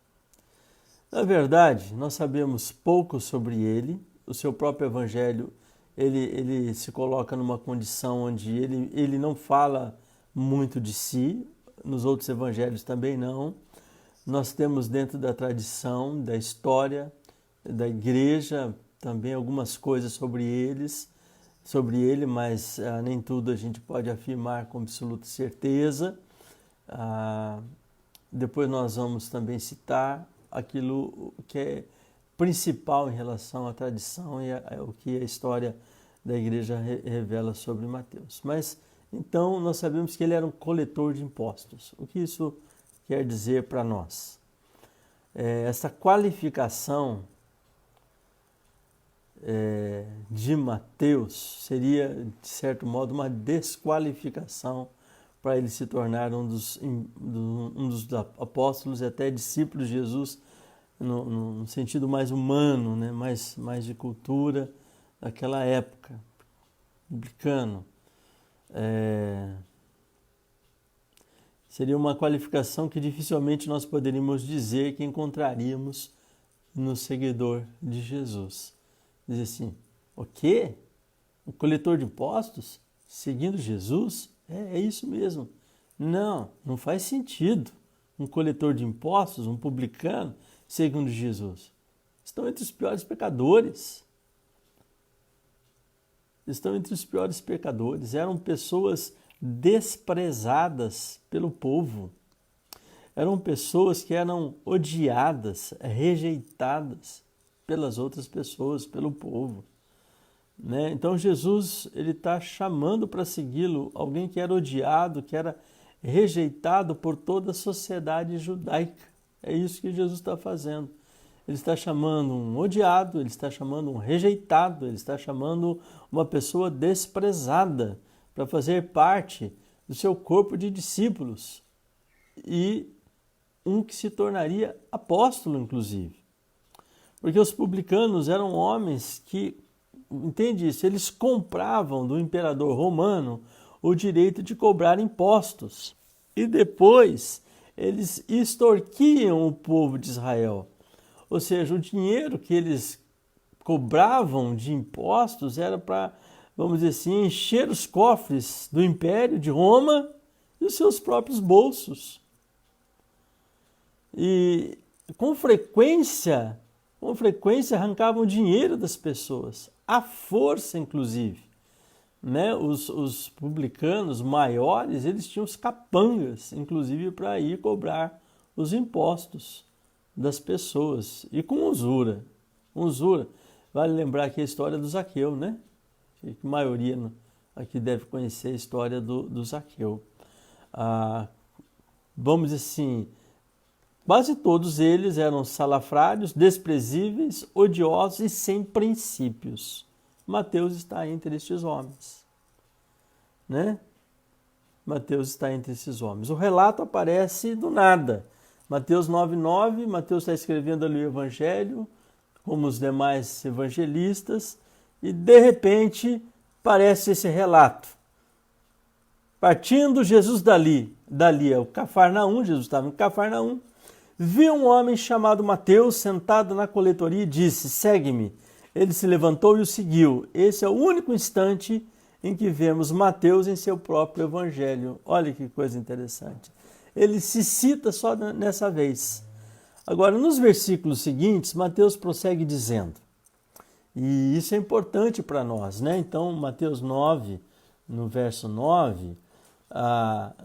Na verdade, nós sabemos pouco sobre ele. O seu próprio evangelho, ele se coloca numa condição onde ele não fala muito de si, nos outros evangelhos também não. Nós temos dentro da tradição, da história, da igreja, também algumas coisas sobre ele, mas nem tudo a gente pode afirmar com absoluta certeza. Depois nós vamos também citar aquilo que é principal em relação à tradição e o que a história da igreja revela sobre Mateus. Mas, então, nós sabemos que ele era um coletor de impostos. O que isso quer dizer para nós? Essa qualificação de Mateus seria, de certo modo, uma desqualificação para ele se tornar um dos apóstolos e até discípulos de Jesus no sentido mais humano, né? mais de cultura daquela época, publicano. Seria uma qualificação que dificilmente nós poderíamos dizer que encontraríamos no seguidor de Jesus. Diz assim, o quê? Um coletor de impostos? Seguindo Jesus? É isso mesmo. Não faz sentido. Um coletor de impostos, um publicano, segundo Jesus. Estão entre os piores pecadores. Eram pessoas desprezadas pelo povo. Eram pessoas que eram odiadas, rejeitadas pelas outras pessoas, pelo povo. Né? Então Jesus está chamando para segui-lo alguém que era odiado, que era rejeitado por toda a sociedade judaica. É isso que Jesus está fazendo. Ele está chamando um odiado, ele está chamando um rejeitado, ele está chamando uma pessoa desprezada para fazer parte do seu corpo de discípulos e um que se tornaria apóstolo, inclusive. Porque os publicanos eram homens que, entende isso, eles compravam do imperador romano o direito de cobrar impostos e depois eles extorquiam o povo de Israel. Ou seja, o dinheiro que eles cobravam de impostos era para, vamos dizer assim, encher os cofres do Império de Roma e os seus próprios bolsos. E com frequência arrancavam dinheiro das pessoas, à força inclusive. Né? Os publicanos maiores, eles tinham os capangas, inclusive para ir cobrar os impostos das pessoas, e com usura. Vale lembrar aqui a história do Zaqueu, né? A maioria aqui deve conhecer a história do Zaqueu. Vamos dizer assim, quase todos eles eram salafrários, desprezíveis, odiosos e sem princípios. Mateus está entre estes homens. Né? Mateus está entre esses homens. O relato aparece do nada. Mateus 9,9, Mateus está escrevendo ali o Evangelho, como os demais evangelistas, e de repente aparece esse relato. Partindo Jesus dali é o Cafarnaum, Jesus estava em Cafarnaum, viu um homem chamado Mateus sentado na coletoria e disse, segue-me. Ele se levantou e o seguiu. Esse é o único instante em que vemos Mateus em seu próprio evangelho. Olha que coisa interessante. Ele se cita só nessa vez. Agora, nos versículos seguintes, Mateus prossegue dizendo, e isso é importante para nós, né? Então, Mateus 9, no verso 9,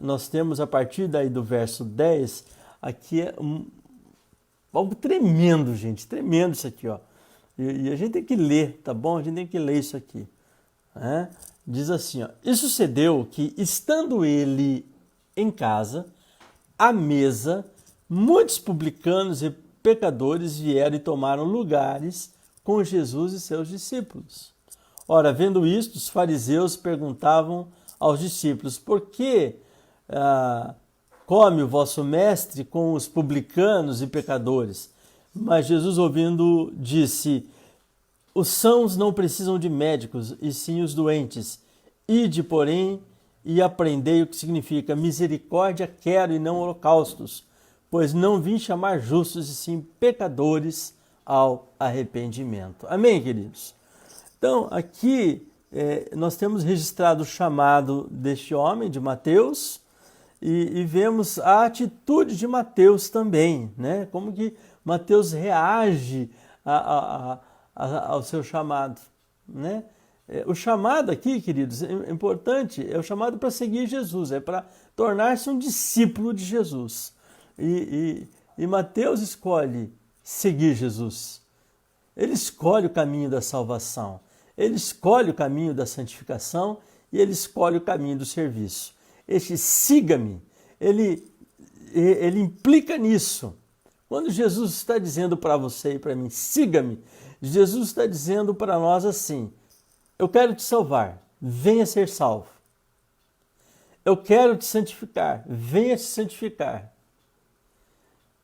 nós temos a partir daí do verso 10, aqui é algo tremendo, gente, tremendo isso aqui, ó. E a gente tem que ler, tá bom? A gente tem que ler isso aqui. Né? Diz assim, ó, e sucedeu que, estando ele em casa, à mesa, muitos publicanos e pecadores vieram e tomaram lugares com Jesus e seus discípulos. Ora, vendo isto, os fariseus perguntavam aos discípulos, por que come o vosso mestre com os publicanos e pecadores? Mas Jesus, ouvindo, disse: os sãos não precisam de médicos, e sim os doentes. Ide, porém, e aprendei o que significa misericórdia quero e não holocaustos, pois não vim chamar justos, e sim pecadores ao arrependimento. Amém, queridos? Então, aqui nós temos registrado o chamado deste homem, de Mateus, e vemos a atitude de Mateus também, né? Como que Mateus reage ao seu chamado, né? O chamado aqui, queridos, é importante, é o chamado para seguir Jesus, é para tornar-se um discípulo de Jesus. E Mateus escolhe seguir Jesus. Ele escolhe o caminho da salvação, ele escolhe o caminho da santificação e ele escolhe o caminho do serviço. Este siga-me, ele implica nisso. Quando Jesus está dizendo para você e para mim, siga-me, Jesus está dizendo para nós assim: eu quero te salvar, venha ser salvo. Eu quero te santificar, venha te santificar.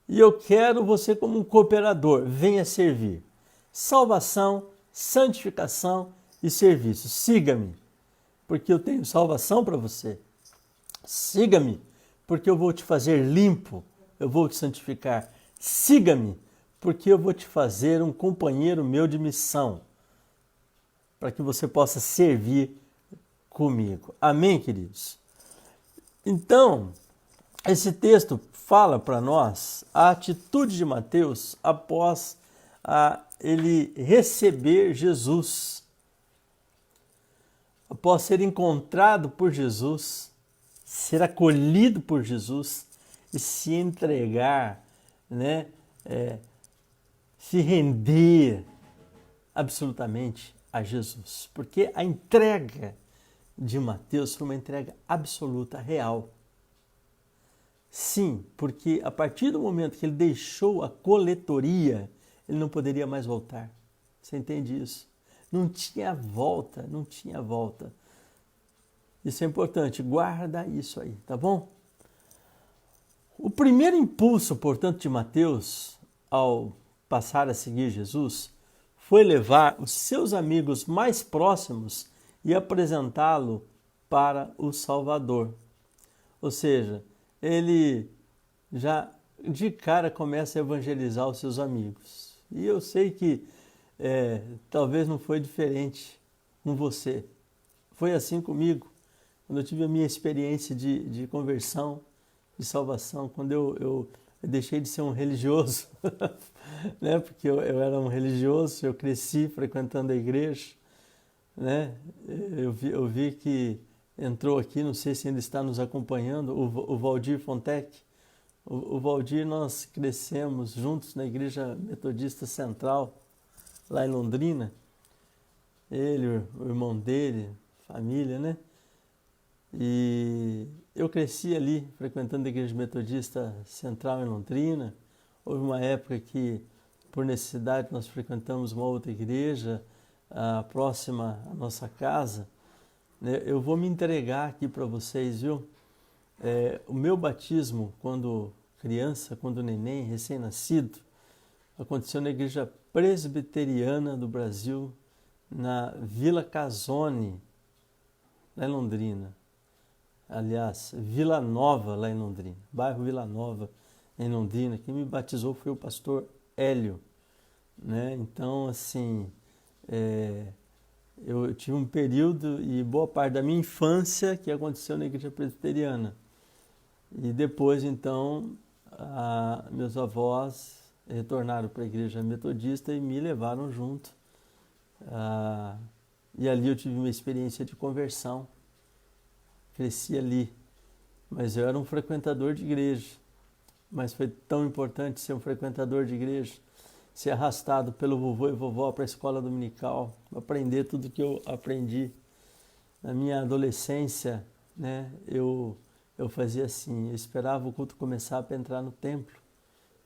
E eu quero você como um cooperador, venha servir. Salvação, santificação e serviço. Siga-me, porque eu tenho salvação para você. Siga-me, porque eu vou te fazer limpo, eu vou te santificar. Siga-me, porque eu vou te fazer um companheiro meu de missão, para que você possa servir comigo. Amém, queridos? Então, esse texto fala para nós a atitude de Mateus após ele receber Jesus, após ser encontrado por Jesus, ser acolhido por Jesus e se entregar, né, se render absolutamente a Jesus. Porque a entrega de Mateus foi uma entrega absoluta, real. Sim, porque a partir do momento que ele deixou a coletoria, ele não poderia mais voltar. Você entende isso? Não tinha volta, não tinha volta. Isso é importante, guarda isso aí, tá bom? O primeiro impulso, portanto, de Mateus, ao passar a seguir Jesus, foi levar os seus amigos mais próximos e apresentá-lo para o Salvador. Ou seja, ele já de cara começa a evangelizar os seus amigos. E eu sei que talvez não foi diferente com você. Foi assim comigo, quando eu tive a minha experiência de conversão, de salvação, quando eu deixei de ser um religioso, né? Porque eu era um religioso, eu cresci frequentando a igreja, né? Eu vi que entrou aqui, não sei se ainda está nos acompanhando, o Valdir Fontec. O Valdir, nós crescemos juntos na Igreja Metodista Central, lá em Londrina. Ele, o irmão dele, família, né? E eu cresci ali, frequentando a Igreja Metodista Central em Londrina. Houve uma época que, por necessidade, nós frequentamos uma outra igreja próxima à nossa casa. Eu vou me entregar aqui para vocês, viu? O meu batismo, quando criança, quando neném, recém-nascido, aconteceu na Igreja Presbiteriana do Brasil, na Vila Casone, lá em Londrina. Aliás, Vila Nova, lá em Londrina, bairro Vila Nova, em Londrina. Quem me batizou foi o pastor Hélio, né? Então, assim, eu tive um período e boa parte da minha infância que aconteceu na Igreja Presbiteriana. E depois, então, meus avós retornaram para a Igreja Metodista e me levaram junto. E ali eu tive uma experiência de conversão. Cresci ali, mas eu era um frequentador de igreja. Mas foi tão importante ser um frequentador de igreja, ser arrastado pelo vovô e vovó para a escola dominical, aprender tudo que eu aprendi. Na minha adolescência, né, eu fazia assim, eu esperava o culto começar para entrar no templo.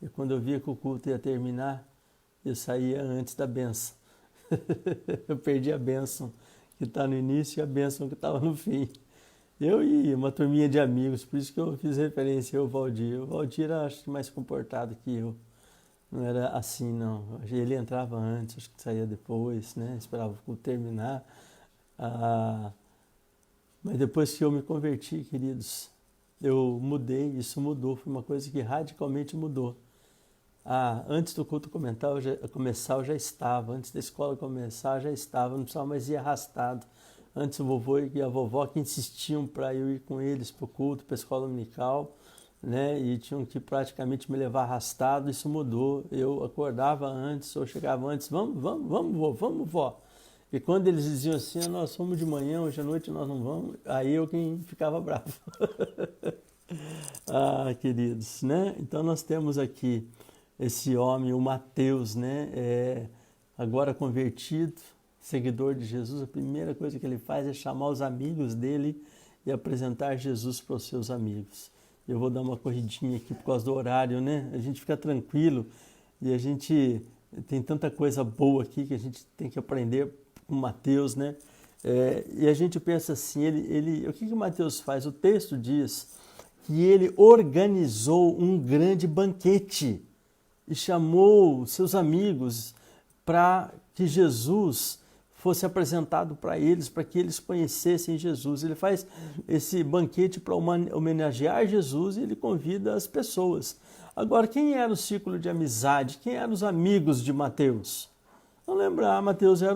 E quando eu via que o culto ia terminar, eu saía antes da bênção. Eu perdi a bênção que está no início e a bênção que estava no fim. Eu e uma turminha de amigos, por isso que eu fiz referência ao Valdir. O Valdir era, acho que, mais comportado que eu. Não era assim, não. Ele entrava antes, acho que saía depois, né? Esperava o culto terminar. Ah, mas depois que eu me converti, queridos, eu mudei, isso mudou, foi uma coisa que radicalmente mudou. Antes do culto começar, eu já estava. Antes da escola começar, eu já estava. Não precisava mais ir arrastado. Antes o vovô e a vovó que insistiam para eu ir com eles para o culto, para a escola dominical, né? E tinham que praticamente me levar arrastado. Isso mudou. Eu acordava antes, ou chegava antes. Vamos, vó. E quando eles diziam assim, nós fomos de manhã, hoje à noite nós não vamos, aí eu quem ficava bravo. Queridos, né? Então nós temos aqui esse homem, o Mateus, né? Agora convertido, seguidor de Jesus, a primeira coisa que ele faz é chamar os amigos dele e apresentar Jesus para os seus amigos. Eu vou dar uma corridinha aqui por causa do horário, né? A gente fica tranquilo e a gente tem tanta coisa boa aqui que a gente tem que aprender com Mateus, né? E a gente pensa assim, o que Mateus faz? O texto diz que ele organizou um grande banquete e chamou seus amigos para que Jesus fosse apresentado para eles, para que eles conhecessem Jesus. Ele faz esse banquete para homenagear Jesus e ele convida as pessoas. Agora, quem era o círculo de amizade? Quem eram os amigos de Mateus? Não lembrar, Mateus era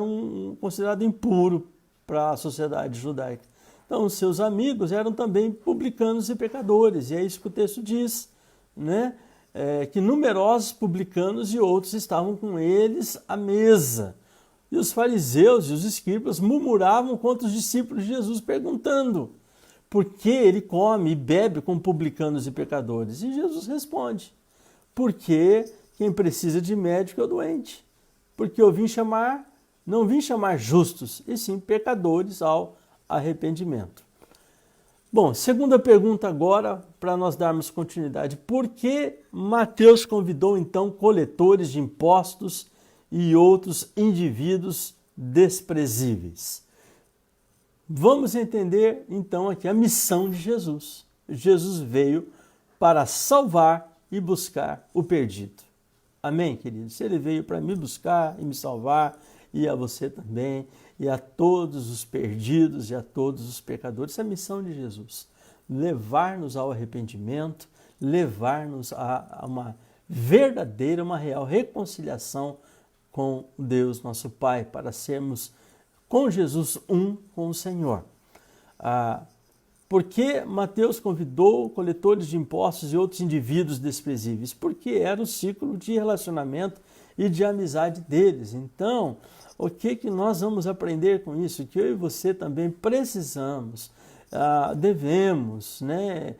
considerado impuro para a sociedade judaica. Então, os seus amigos eram também publicanos e pecadores, e é isso que o texto diz, né? Que numerosos publicanos e outros estavam com eles à mesa. E os fariseus e os escribas murmuravam contra os discípulos de Jesus, perguntando por que ele come e bebe com publicanos e pecadores. E Jesus responde, porque quem precisa de médico é o doente. Porque eu não vim chamar justos, e sim pecadores ao arrependimento. Bom, segunda pergunta agora, para nós darmos continuidade. Por que Mateus convidou então coletores de impostos e outros indivíduos desprezíveis? Vamos entender então aqui a missão de Jesus. Jesus veio para salvar e buscar o perdido. Amém, queridos? Ele veio para me buscar e me salvar, e a você também, e a todos os perdidos e a todos os pecadores. Essa é a missão de Jesus. Levar-nos ao arrependimento, levar-nos a uma verdadeira, uma real reconciliação com Deus, nosso Pai, para sermos com Jesus um com o Senhor. Por que Mateus convidou coletores de impostos e outros indivíduos desprezíveis? Porque era o ciclo de relacionamento e de amizade deles. Então, o que nós vamos aprender com isso? Que eu e você também precisamos, devemos, né,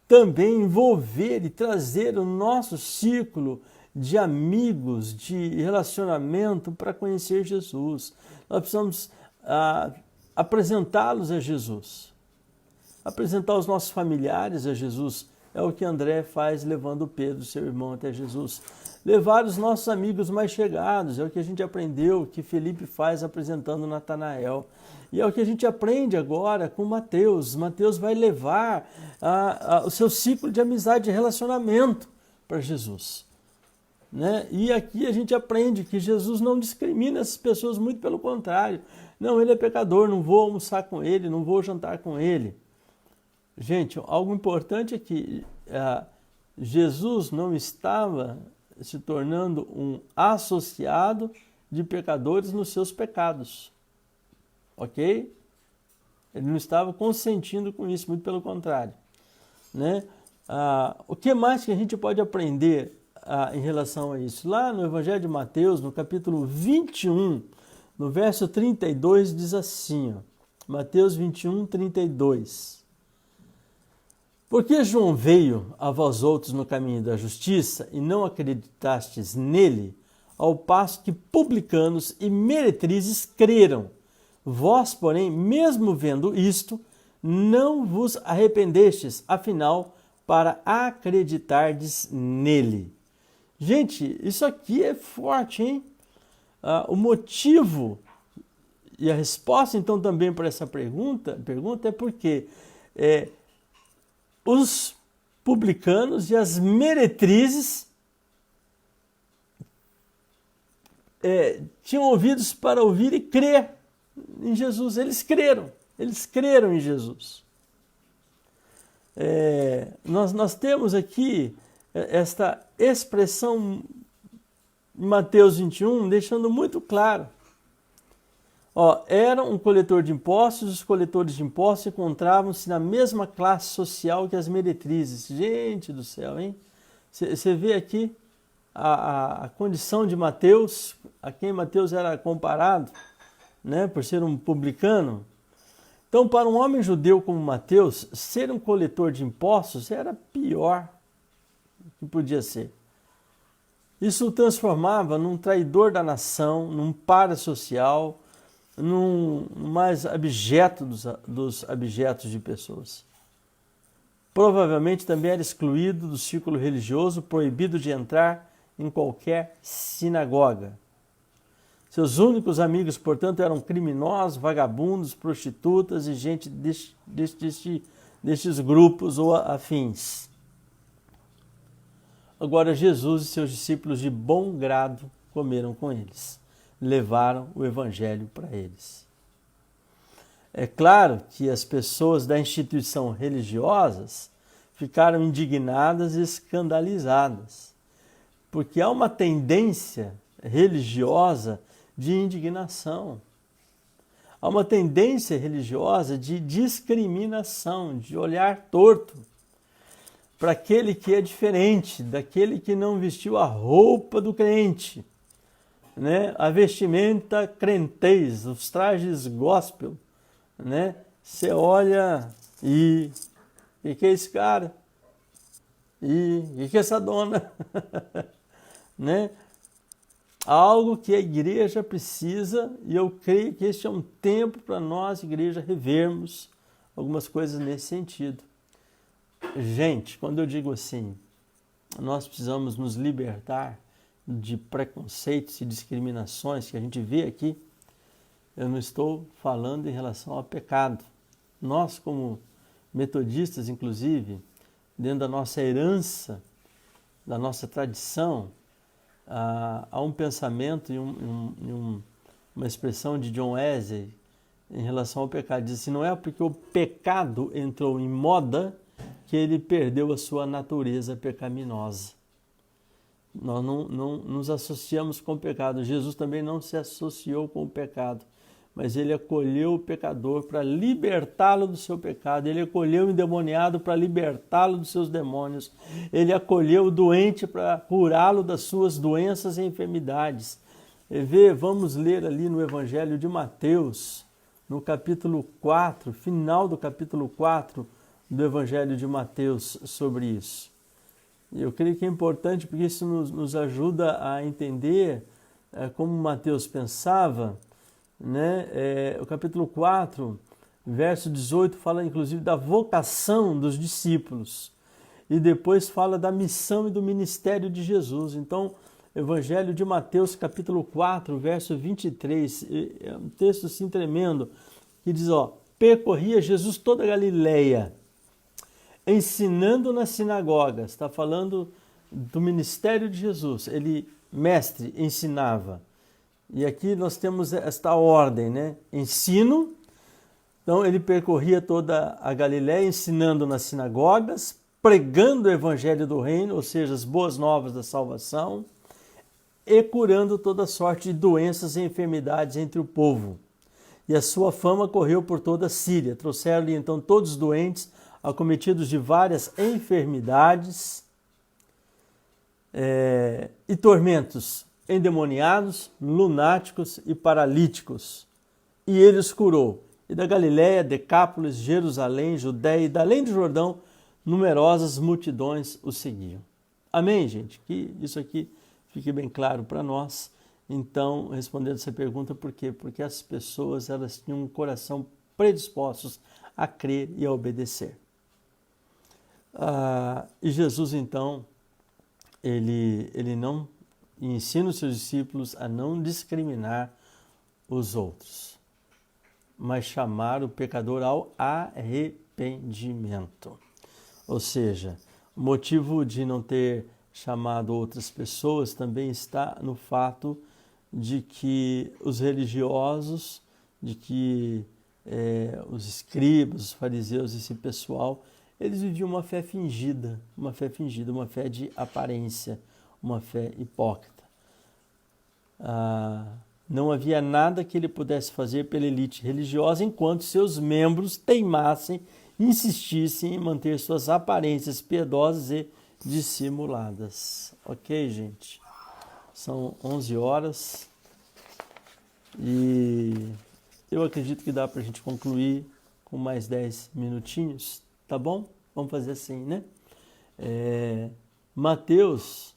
também envolver e trazer o nosso círculo de amigos, de relacionamento para conhecer Jesus. Nós precisamos apresentá-los a Jesus. Apresentar os nossos familiares a Jesus é o que André faz levando Pedro, seu irmão, até Jesus. Levar os nossos amigos mais chegados, é o que a gente aprendeu, que Felipe faz apresentando Natanael. E é o que a gente aprende agora com Mateus. Mateus vai levar o seu ciclo de amizade e relacionamento para Jesus. Né? E aqui a gente aprende que Jesus não discrimina essas pessoas, muito pelo contrário. Não, ele é pecador, não vou almoçar com ele, não vou jantar com ele. Gente, algo importante é que Jesus não estava se tornando um associado de pecadores nos seus pecados. Ok? Ele não estava consentindo com isso, muito pelo contrário. Né? O que mais que a gente pode aprender em relação a isso? Lá no Evangelho de Mateus, no capítulo 21, no verso 32, diz assim, Mateus 21, 32. Porque João veio a vós outros no caminho da justiça e não acreditastes nele, ao passo que publicanos e meretrizes creram. Vós, porém, mesmo vendo isto, não vos arrependestes, afinal, para acreditardes nele. Gente, isso aqui é forte, hein? O motivo e a resposta, então, também para essa pergunta é porque os publicanos e as meretrizes tinham ouvidos para ouvir e crer em Jesus. Eles creram em Jesus. Nós temos aqui esta expressão em Mateus 21, deixando muito claro. Era um coletor de impostos, os coletores de impostos encontravam-se na mesma classe social que as meretrizes. Gente do céu, hein? Você vê aqui a condição de Mateus, a quem Mateus era comparado, né, por ser um publicano. Então, para um homem judeu como Mateus, ser um coletor de impostos era pior que podia ser. Isso o transformava num traidor da nação, num parasocial, num mais abjeto dos abjetos de pessoas. Provavelmente também era excluído do círculo religioso, proibido de entrar em qualquer sinagoga. Seus únicos amigos, portanto, eram criminosos, vagabundos, prostitutas e gente destes grupos ou afins. Agora Jesus e seus discípulos de bom grado comeram com eles, levaram o evangelho para eles. É claro que as pessoas da instituição religiosas ficaram indignadas e escandalizadas, porque há uma tendência religiosa de indignação. Há uma tendência religiosa de discriminação, de olhar torto para aquele que é diferente, daquele que não vestiu a roupa do crente, né? A vestimenta crentez, os trajes gospel, né? Você olha e que é esse cara? E que é essa dona? Né? Algo que a igreja precisa, e eu creio que este é um tempo para nós, igreja, revermos algumas coisas nesse sentido. Gente, quando eu digo assim, nós precisamos nos libertar de preconceitos e discriminações que a gente vê aqui, eu não estou falando em relação ao pecado. Nós, como metodistas, inclusive, dentro da nossa herança, da nossa tradição, há um pensamento e uma expressão de John Wesley em relação ao pecado. Diz assim, não é porque o pecado entrou em moda que ele perdeu a sua natureza pecaminosa. Nós não nos associamos com o pecado. Jesus também não se associou com o pecado, mas ele acolheu o pecador para libertá-lo do seu pecado. Ele acolheu o endemoniado para libertá-lo dos seus demônios. Ele acolheu o doente para curá-lo das suas doenças e enfermidades. Vamos ler ali no Evangelho de Mateus, no capítulo 4, final do capítulo 4 do Evangelho de Mateus, sobre isso. Eu creio que é importante porque isso nos ajuda a entender como Mateus pensava, né? O capítulo 4, verso 18, fala inclusive da vocação dos discípulos e depois fala da missão e do ministério de Jesus. Então, Evangelho de Mateus, capítulo 4, verso 23, é um texto assim tremendo, que diz, percorria Jesus toda a Galileia, ensinando nas sinagogas. Está falando do ministério de Jesus. Ele, mestre, ensinava. E aqui nós temos esta ordem, né? Ensino. Então ele percorria toda a Galileia, ensinando nas sinagogas, pregando o evangelho do reino, ou seja, as boas novas da salvação, e curando toda sorte de doenças e enfermidades entre o povo. E a sua fama correu por toda a Síria. Trouxeram-lhe então todos os doentes, acometidos de várias enfermidades e tormentos, endemoniados, lunáticos e paralíticos. E ele os curou. E da Galiléia, Decápolis, Jerusalém, Judéia e da além do Jordão, numerosas multidões o seguiam. Amém, gente? Que isso aqui fique bem claro para nós. Então, respondendo essa pergunta, por quê? Porque as pessoas elas tinham um coração predispostos a crer e a obedecer. E Jesus, então, ele não ensina os seus discípulos a não discriminar os outros, mas chamar o pecador ao arrependimento. Ou seja, o motivo de não ter chamado outras pessoas também está no fato de que os religiosos, de que os escribas, os fariseus, esse pessoal, eles viviam uma fé fingida, uma fé de aparência, uma fé hipócrita. Não havia nada que ele pudesse fazer pela elite religiosa enquanto seus membros teimassem, insistissem em manter suas aparências piedosas e dissimuladas. Ok, gente? São 11 horas e eu acredito que dá para a gente concluir com mais 10 minutinhos, tá bom? Vamos fazer assim, né? Mateus,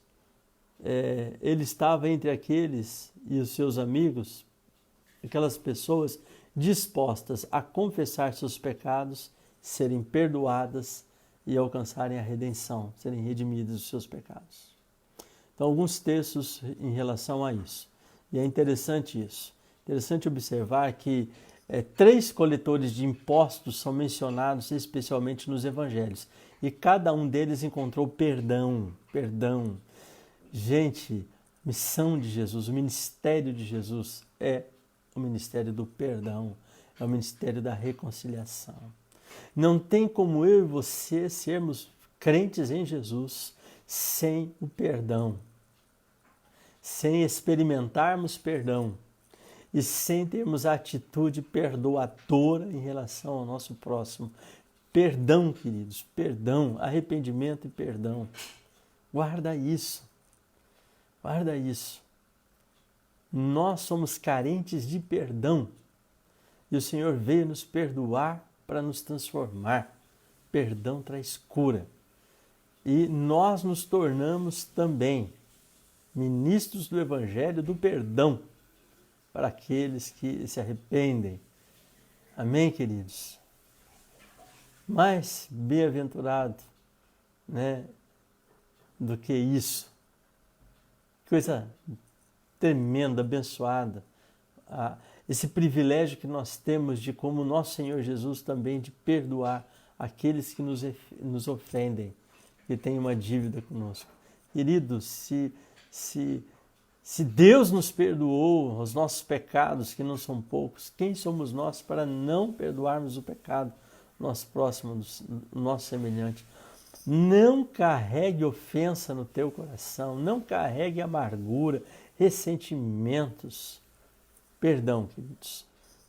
ele estava entre aqueles e os seus amigos, aquelas pessoas dispostas a confessar seus pecados, serem perdoadas e alcançarem a redenção, serem redimidas dos seus pecados. Então, alguns textos em relação a isso. E é interessante isso. Interessante observar que 3 coletores de impostos são mencionados especialmente nos evangelhos. E cada um deles encontrou perdão. Gente, missão de Jesus, o ministério de Jesus é o ministério do perdão, é o ministério da reconciliação. Não tem como eu e você sermos crentes em Jesus sem o perdão, sem experimentarmos perdão e sem termos a atitude perdoadora em relação ao nosso próximo. Perdão, queridos, perdão, arrependimento e perdão. Guarda isso. Nós somos carentes de perdão e o Senhor veio nos perdoar para nos transformar. Perdão traz cura. E nós nos tornamos também ministros do Evangelho do perdão para aqueles que se arrependem. Amém, queridos? Mais bem-aventurado, né, do que isso. Coisa tremenda, abençoada. Esse privilégio que nós temos de, como nosso Senhor Jesus também, de perdoar aqueles que nos ofendem, que têm uma dívida conosco. Queridos, se Deus nos perdoou os nossos pecados, que não são poucos, quem somos nós para não perdoarmos o pecado do nosso próximo, do nosso semelhante? Não carregue ofensa no teu coração, não carregue amargura, ressentimentos. Perdão, queridos.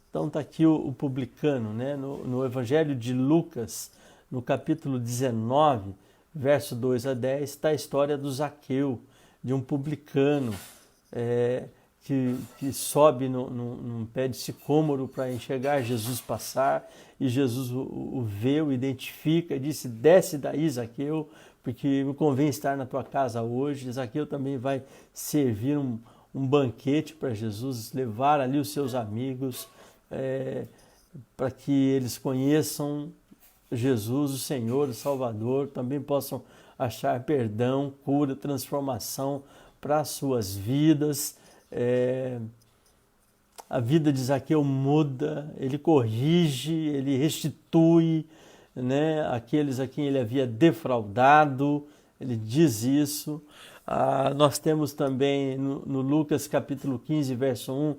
Então está aqui o publicano, né? No Evangelho de Lucas, no capítulo 19, verso 2 a 10, está a história do Zaqueu, de um publicano que sobe num pé de sicômoro para enxergar Jesus passar, e Jesus o vê, o identifica e disse: desce daí, Zaqueu, porque me convém estar na tua casa hoje. Zaqueu também vai servir um banquete para Jesus, levar ali os seus amigos, para que eles conheçam Jesus, o Senhor, o Salvador, também possam achar perdão, cura, transformação para as suas vidas. A vida de Zaqueu muda, ele corrige, ele restitui, né, aqueles a quem ele havia defraudado, ele diz isso. Nós temos também no Lucas capítulo 15, verso 1,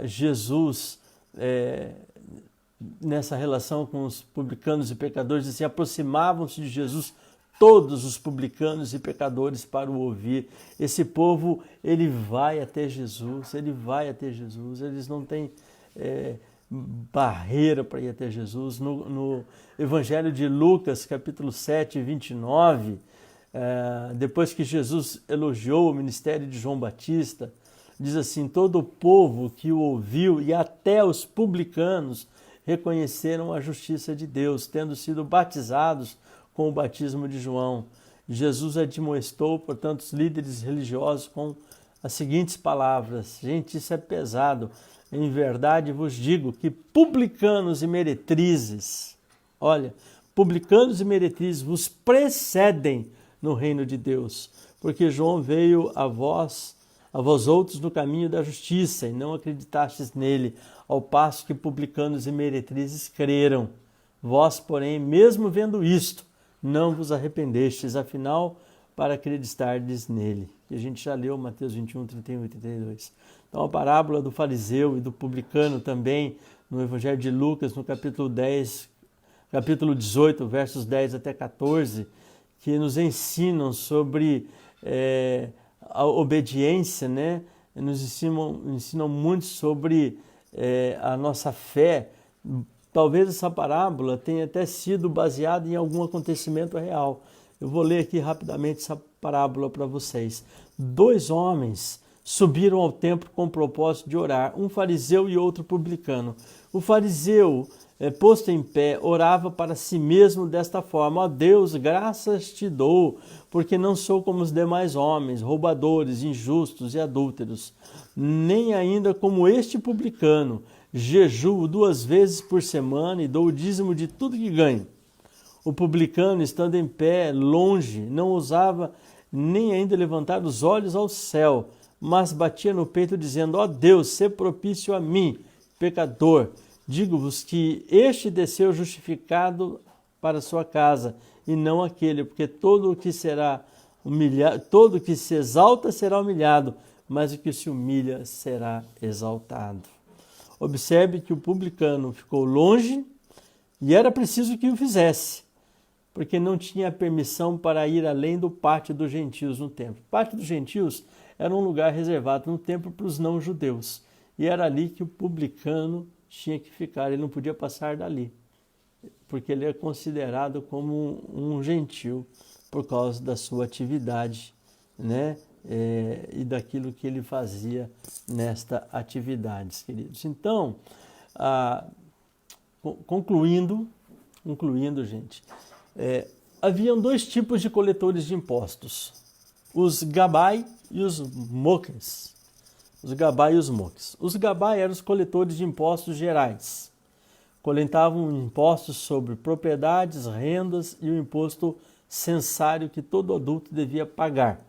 Jesus, nessa relação com os publicanos e pecadores, diz assim: aproximavam-se de Jesus todos os publicanos e pecadores para o ouvir. Esse povo, ele vai até Jesus, eles não têm barreira para ir até Jesus. No Evangelho de Lucas, capítulo 7, 29, depois que Jesus elogiou o ministério de João Batista, diz assim: todo o povo que o ouviu e até os publicanos reconheceram a justiça de Deus, tendo sido batizados com o batismo de João. Jesus admoestou, portanto, os líderes religiosos com as seguintes palavras: gente, isso é pesado. Em verdade vos digo que publicanos e meretrizes, publicanos e meretrizes vos precedem no reino de Deus, porque João veio a vós outros no caminho da justiça, e não acreditastes nele, ao passo que publicanos e meretrizes creram. Vós, porém, mesmo vendo isto, não vos arrependestes, afinal, para acreditardes nele. que a gente já leu, Mateus 21, 31 e 32. Então a parábola do fariseu e do publicano também, no Evangelho de Lucas, no capítulo 18, versos 10 até 14, que nos ensinam sobre a obediência, né? Nos ensinam muito sobre a nossa fé. Talvez essa parábola tenha até sido baseada em algum acontecimento real. Eu vou ler aqui rapidamente essa parábola para vocês. 2 homens subiram ao templo com o propósito de orar, um fariseu e outro publicano. O fariseu, posto em pé, orava para si mesmo desta forma: ó Deus, graças te dou, porque não sou como os demais homens, roubadores, injustos e adúlteros, nem ainda como este publicano. Jejuo 2 vezes por semana e dou o dízimo de tudo que ganho. O publicano, estando em pé, longe, não ousava nem ainda levantar os olhos ao céu, mas batia no peito, dizendo: ó Deus, sê propício a mim, pecador. Digo-vos que este desceu justificado para sua casa, e não aquele, porque todo o que será humilhado, todo o que se exalta será humilhado, mas o que se humilha será exaltado. Observe que o publicano ficou longe e era preciso que o fizesse, porque não tinha permissão para ir além do pátio dos gentios no templo. O pátio dos gentios era um lugar reservado no templo para os não-judeus, e era ali que o publicano tinha que ficar, ele não podia passar dali, porque ele é considerado como um gentil por causa da sua atividade, né? E daquilo que ele fazia nesta atividade, queridos. Então, concluindo, gente, haviam 2 tipos de coletores de impostos: os gabai e os moques. Os gabai e os moques. Os gabai eram os coletores de impostos gerais. Coletavam impostos sobre propriedades, rendas e o imposto censário que todo adulto devia pagar.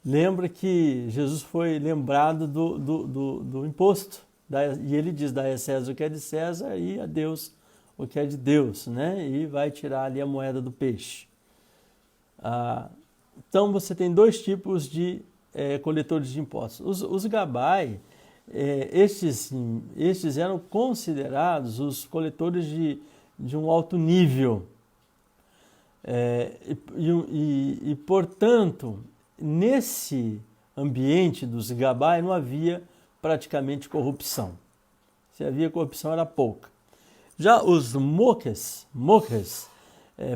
Lembra que Jesus foi lembrado do imposto, e ele diz: dai a César o que é de César e a Deus o que é de Deus, né? E vai tirar ali a moeda do peixe. Então você tem 2 tipos de coletores de impostos. Os gabai, estes eram considerados os coletores de um alto nível. Portanto, nesse ambiente dos gabai não havia praticamente corrupção. Se havia corrupção, era pouca. Já os moques,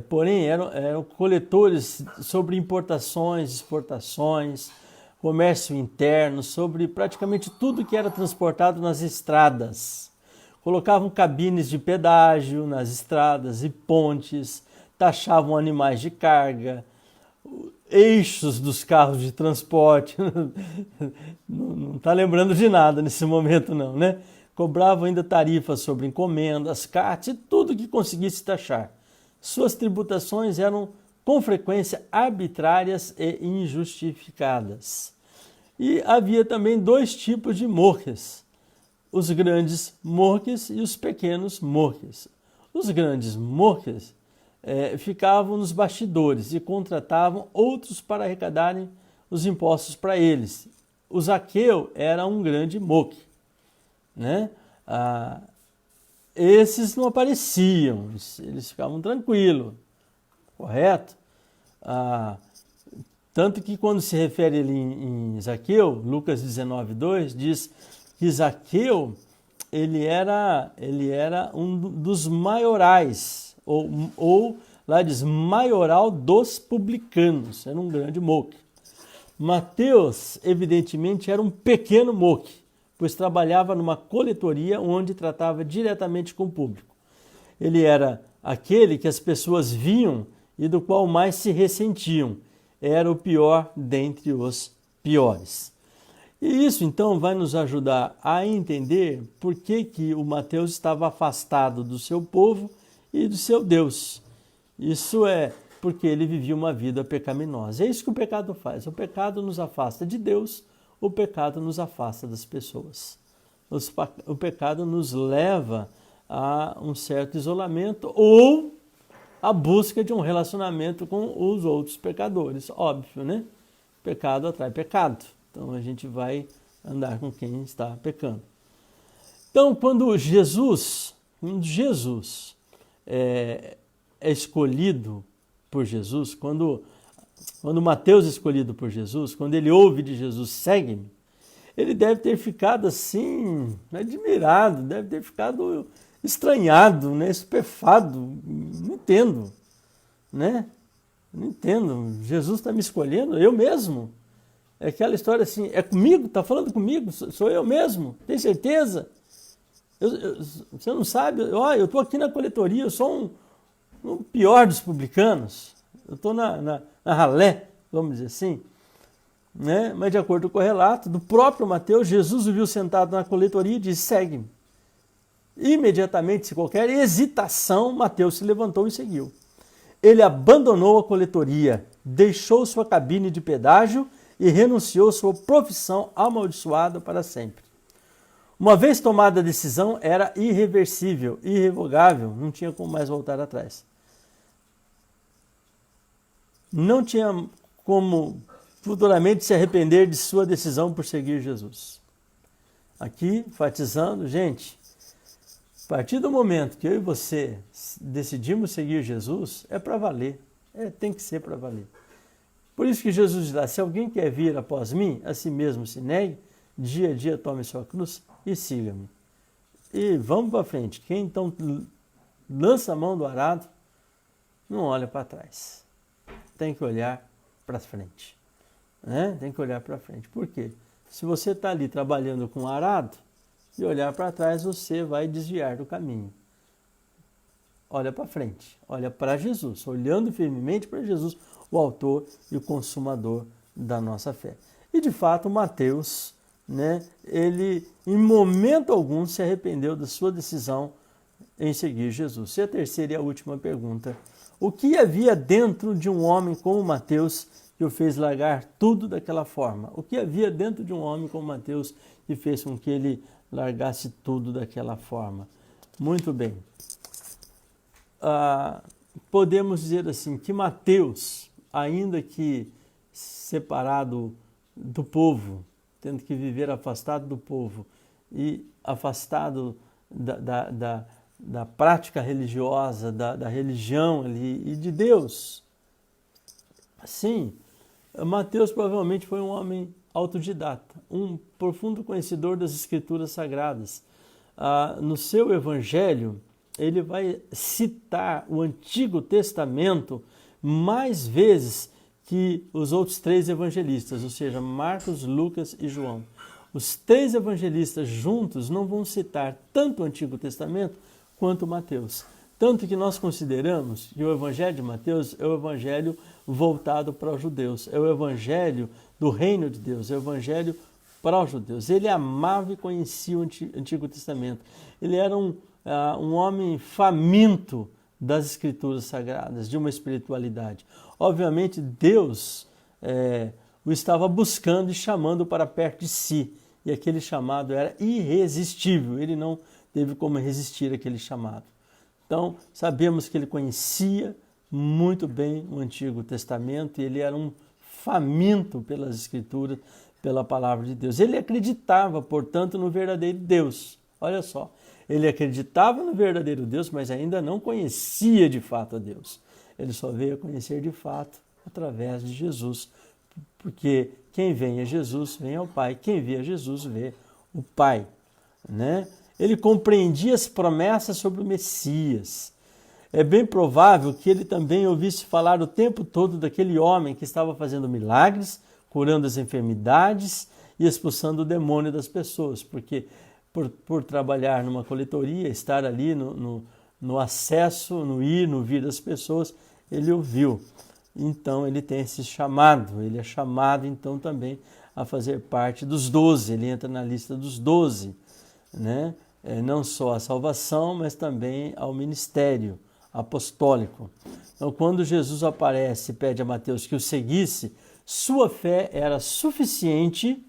porém, eram coletores sobre importações, exportações, comércio interno, sobre praticamente tudo que era transportado nas estradas. Colocavam cabines de pedágio nas estradas e pontes, taxavam animais de carga, eixos dos carros de transporte. Não está lembrando de nada nesse momento não, né? Cobravam ainda tarifas sobre encomendas, cartas e tudo que conseguisse taxar. Suas tributações eram com frequência arbitrárias e injustificadas. E havia também 2 tipos de moques: os grandes moques e os pequenos moques. Os grandes moques ficavam nos bastidores e contratavam outros para arrecadarem os impostos para eles. O Zaqueu era um grande moque, né? Esses não apareciam, eles ficavam tranquilos, correto? Tanto que quando se refere ali em Zaqueu, Lucas 19:2, diz que Zaqueu ele era um dos maiorais, ou lá diz maioral dos publicanos, era um grande moque. Mateus, evidentemente, era um pequeno moque, pois trabalhava numa coletoria onde tratava diretamente com o público. Ele era aquele que as pessoas viam e do qual mais se ressentiam. Era o pior dentre os piores. E isso, então, vai nos ajudar a entender por que o Mateus estava afastado do seu povo e do seu Deus. Isso é porque ele vivia uma vida pecaminosa. É isso que o pecado faz. O pecado nos afasta de Deus, o pecado nos afasta das pessoas. O pecado nos leva a um certo isolamento ou a busca de um relacionamento com os outros pecadores, óbvio, né? pecado atrai pecado. Então a gente vai andar com quem está pecando. Então, quando Jesus é escolhido por Jesus, quando Mateus é escolhido por Jesus, quando ele ouve de Jesus, segue-me, ele deve ter ficado assim, admirado, deve ter ficado estranhado, né, estupefado, não entendo, né? Não entendo, Jesus está me escolhendo, eu mesmo? É aquela história assim, é comigo? Está falando comigo? Sou eu mesmo? Tem certeza? Você não sabe? Eu estou aqui na coletoria, eu sou um pior dos publicanos. Eu estou na ralé, vamos dizer assim. Né? Mas de acordo com o relato do próprio Mateus, Jesus o viu sentado na coletoria e disse, segue-me. Imediatamente, sem qualquer hesitação, Mateus se levantou e seguiu. Ele abandonou a coletoria, deixou sua cabine de pedágio e renunciou sua profissão amaldiçoada para sempre. Uma vez tomada a decisão, era irreversível, irrevogável, não tinha como mais voltar atrás. Não tinha como futuramente se arrepender de sua decisão por seguir Jesus. Aqui, enfatizando, gente, a partir do momento que eu e você decidimos seguir Jesus, é para valer, tem que ser para valer. Por isso que Jesus diz lá, se alguém quer vir após mim, a si mesmo se negue, dia a dia tome sua cruz e siga-me. E vamos para frente. Quem então lança a mão do arado, não olha para trás. Tem que olhar para frente. Né? Tem que olhar para frente. Por quê? Se você está ali trabalhando com arado e olhar para trás, você vai desviar do caminho. Olha para frente. Olha para Jesus. Olhando firmemente para Jesus, o autor e o consumador da nossa fé. E de fato, Mateus, né, ele em momento algum se arrependeu da sua decisão em seguir Jesus. E a terceira e a última pergunta: o que havia dentro de um homem como Mateus que o fez largar tudo daquela forma? O que havia dentro de um homem como Mateus que fez com que ele largasse tudo daquela forma? Muito bem. Podemos dizer assim que Mateus, ainda que separado do povo, tendo que viver afastado do povo e afastado da prática religiosa, da religião ali e de Deus. Sim, Mateus provavelmente foi um homem autodidata, um profundo conhecedor das Escrituras Sagradas. No seu evangelho, ele vai citar o Antigo Testamento mais vezes que os outros três evangelistas, ou seja, Marcos, Lucas e João. Os três evangelistas juntos não vão citar tanto o Antigo Testamento quanto Mateus. Tanto que nós consideramos que o evangelho de Mateus é o evangelho voltado para os judeus, é o evangelho do reino de Deus, é o evangelho para os judeus. Ele amava e conhecia o Antigo Testamento. Ele era um homem faminto das Escrituras Sagradas, de uma espiritualidade. Obviamente, Deus o estava buscando e chamando para perto de si, e aquele chamado era irresistível, ele não teve como resistir àquele chamado. Então, sabemos que ele conhecia muito bem o Antigo Testamento, e ele era um faminto pelas Escrituras, pela palavra de Deus. Ele acreditava, portanto, no verdadeiro Deus. Olha só, ele acreditava no verdadeiro Deus, mas ainda não conhecia de fato a Deus. Ele só veio a conhecer de fato através de Jesus, porque quem vem a Jesus vem ao Pai, quem vê a Jesus vê o Pai, né? Ele compreendia as promessas sobre o Messias. É bem provável que ele também ouvisse falar o tempo todo daquele homem que estava fazendo milagres, curando as enfermidades e expulsando o demônio das pessoas, porque por trabalhar numa coletoria, estar ali no acesso, no ir, no vir das pessoas, ele ouviu. Então ele tem esse chamado, ele é chamado então também a fazer parte dos 12, ele entra na lista dos 12, né? Não só a salvação, mas também ao ministério apostólico. Então, quando Jesus aparece e pede a Mateus que o seguisse, sua fé era suficiente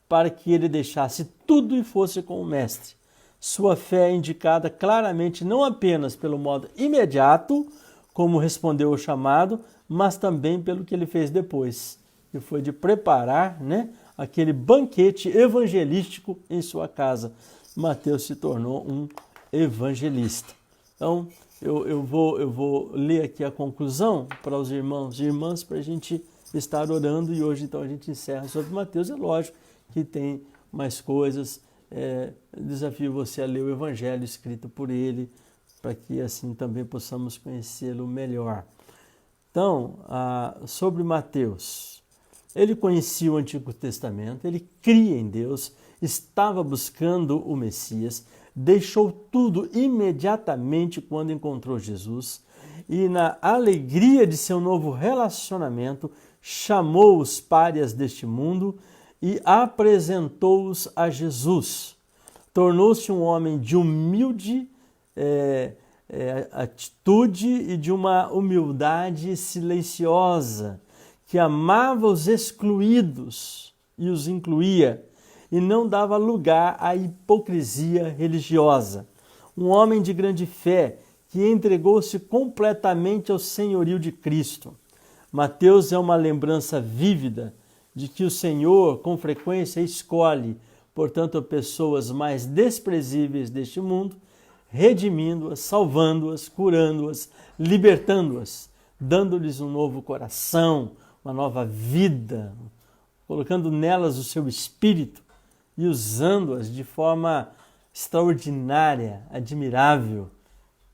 para que ele deixasse tudo e fosse com o Mestre. Sua fé é indicada claramente não apenas pelo modo imediato, como respondeu ao chamado, mas também pelo que ele fez depois. que foi de preparar, né, aquele banquete evangelístico em sua casa. Mateus se tornou um evangelista. Então, eu vou ler aqui a conclusão para os irmãos e irmãs, para a gente estar orando, e hoje então a gente encerra sobre Mateus. É lógico que tem mais coisas, desafio você a ler o evangelho escrito por ele, para que assim também possamos conhecê-lo melhor. Então, sobre Mateus, ele conhecia o Antigo Testamento, ele cria em Deus, estava buscando o Messias, deixou tudo imediatamente quando encontrou Jesus e, na alegria de seu novo relacionamento, chamou os párias deste mundo e apresentou-os a Jesus. Tornou-se um homem de humilde atitude e de uma humildade silenciosa, que amava os excluídos e os incluía, e não dava lugar à hipocrisia religiosa. Um homem de grande fé, que entregou-se completamente ao senhorio de Cristo. Mateus é uma lembrança vívida de que o Senhor, com frequência, escolhe, portanto, pessoas mais desprezíveis deste mundo, redimindo-as, salvando-as, curando-as, libertando-as, dando-lhes um novo coração, uma nova vida, colocando nelas o seu espírito e usando-as de forma extraordinária, admirável,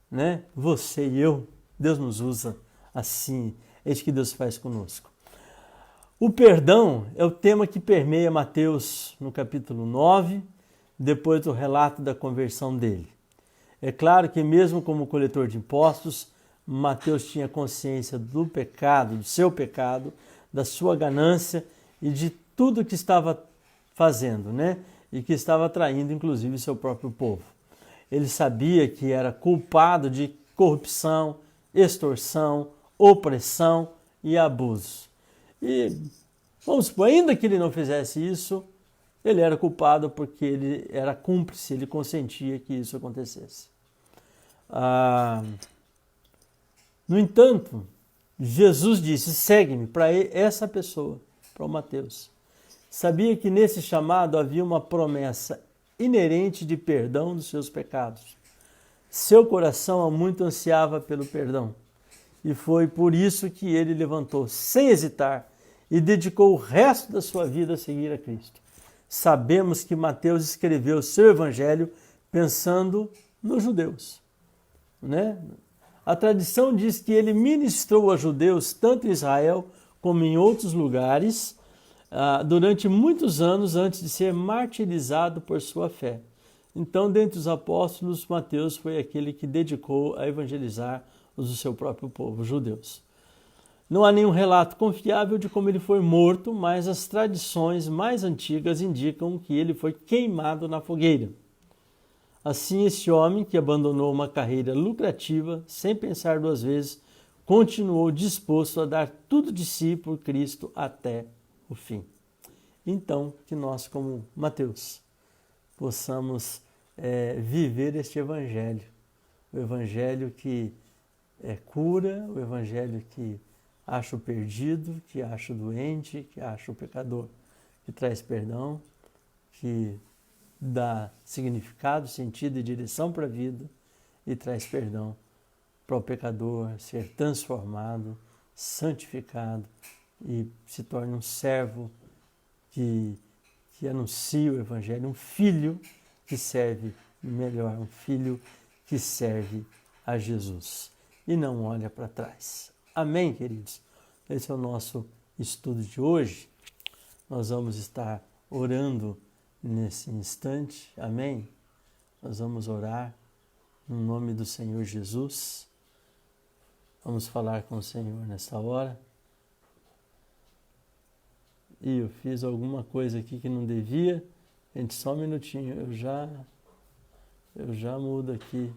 né? Você e eu, Deus nos usa assim, é isso que Deus faz conosco. O perdão é o tema que permeia Mateus no capítulo 9, depois do relato da conversão dele. É claro que mesmo como coletor de impostos, Mateus tinha consciência do pecado, do seu pecado, da sua ganância e de tudo que estava fazendo, né? E que estava traindo, inclusive, seu próprio povo. Ele sabia que era culpado de corrupção, extorsão, opressão e abuso. E, vamos supor, ainda que ele não fizesse isso, ele era culpado porque ele era cúmplice, ele consentia que isso acontecesse. No entanto, Jesus disse, segue-me, para essa pessoa, para o Mateus. Sabia que nesse chamado havia uma promessa inerente de perdão dos seus pecados. Seu coração há muito ansiava pelo perdão. E foi por isso que ele levantou sem hesitar e dedicou o resto da sua vida a seguir a Cristo. Sabemos que Mateus escreveu seu evangelho pensando nos judeus, né? A tradição diz que ele ministrou a judeus tanto em Israel como em outros lugares durante muitos anos antes de ser martirizado por sua fé. Então, dentre os apóstolos, Mateus foi aquele que dedicou a evangelizar os do seu próprio povo, os judeus. Não há nenhum relato confiável de como ele foi morto, mas as tradições mais antigas indicam que ele foi queimado na fogueira. Assim, esse homem, que abandonou uma carreira lucrativa, sem pensar duas vezes, continuou disposto a dar tudo de si por Cristo até o fim. Então, que nós, como Mateus, possamos viver este evangelho. O evangelho que cura, o evangelho que acha o perdido, que acha o doente, que acha o pecador, que traz perdão, que dá significado, sentido e direção para a vida e traz perdão para o pecador ser transformado, santificado e se torne um servo que anuncia o evangelho, um filho que serve melhor, um filho que serve a Jesus e não olha para trás. Amém, queridos? Esse é o nosso estudo de hoje. Nós vamos estar orando nesse instante. Amém? Nós vamos orar no nome do Senhor Jesus. Vamos falar com o Senhor nessa hora. E eu fiz alguma coisa aqui que não devia. Gente, só um minutinho. Eu já mudo aqui.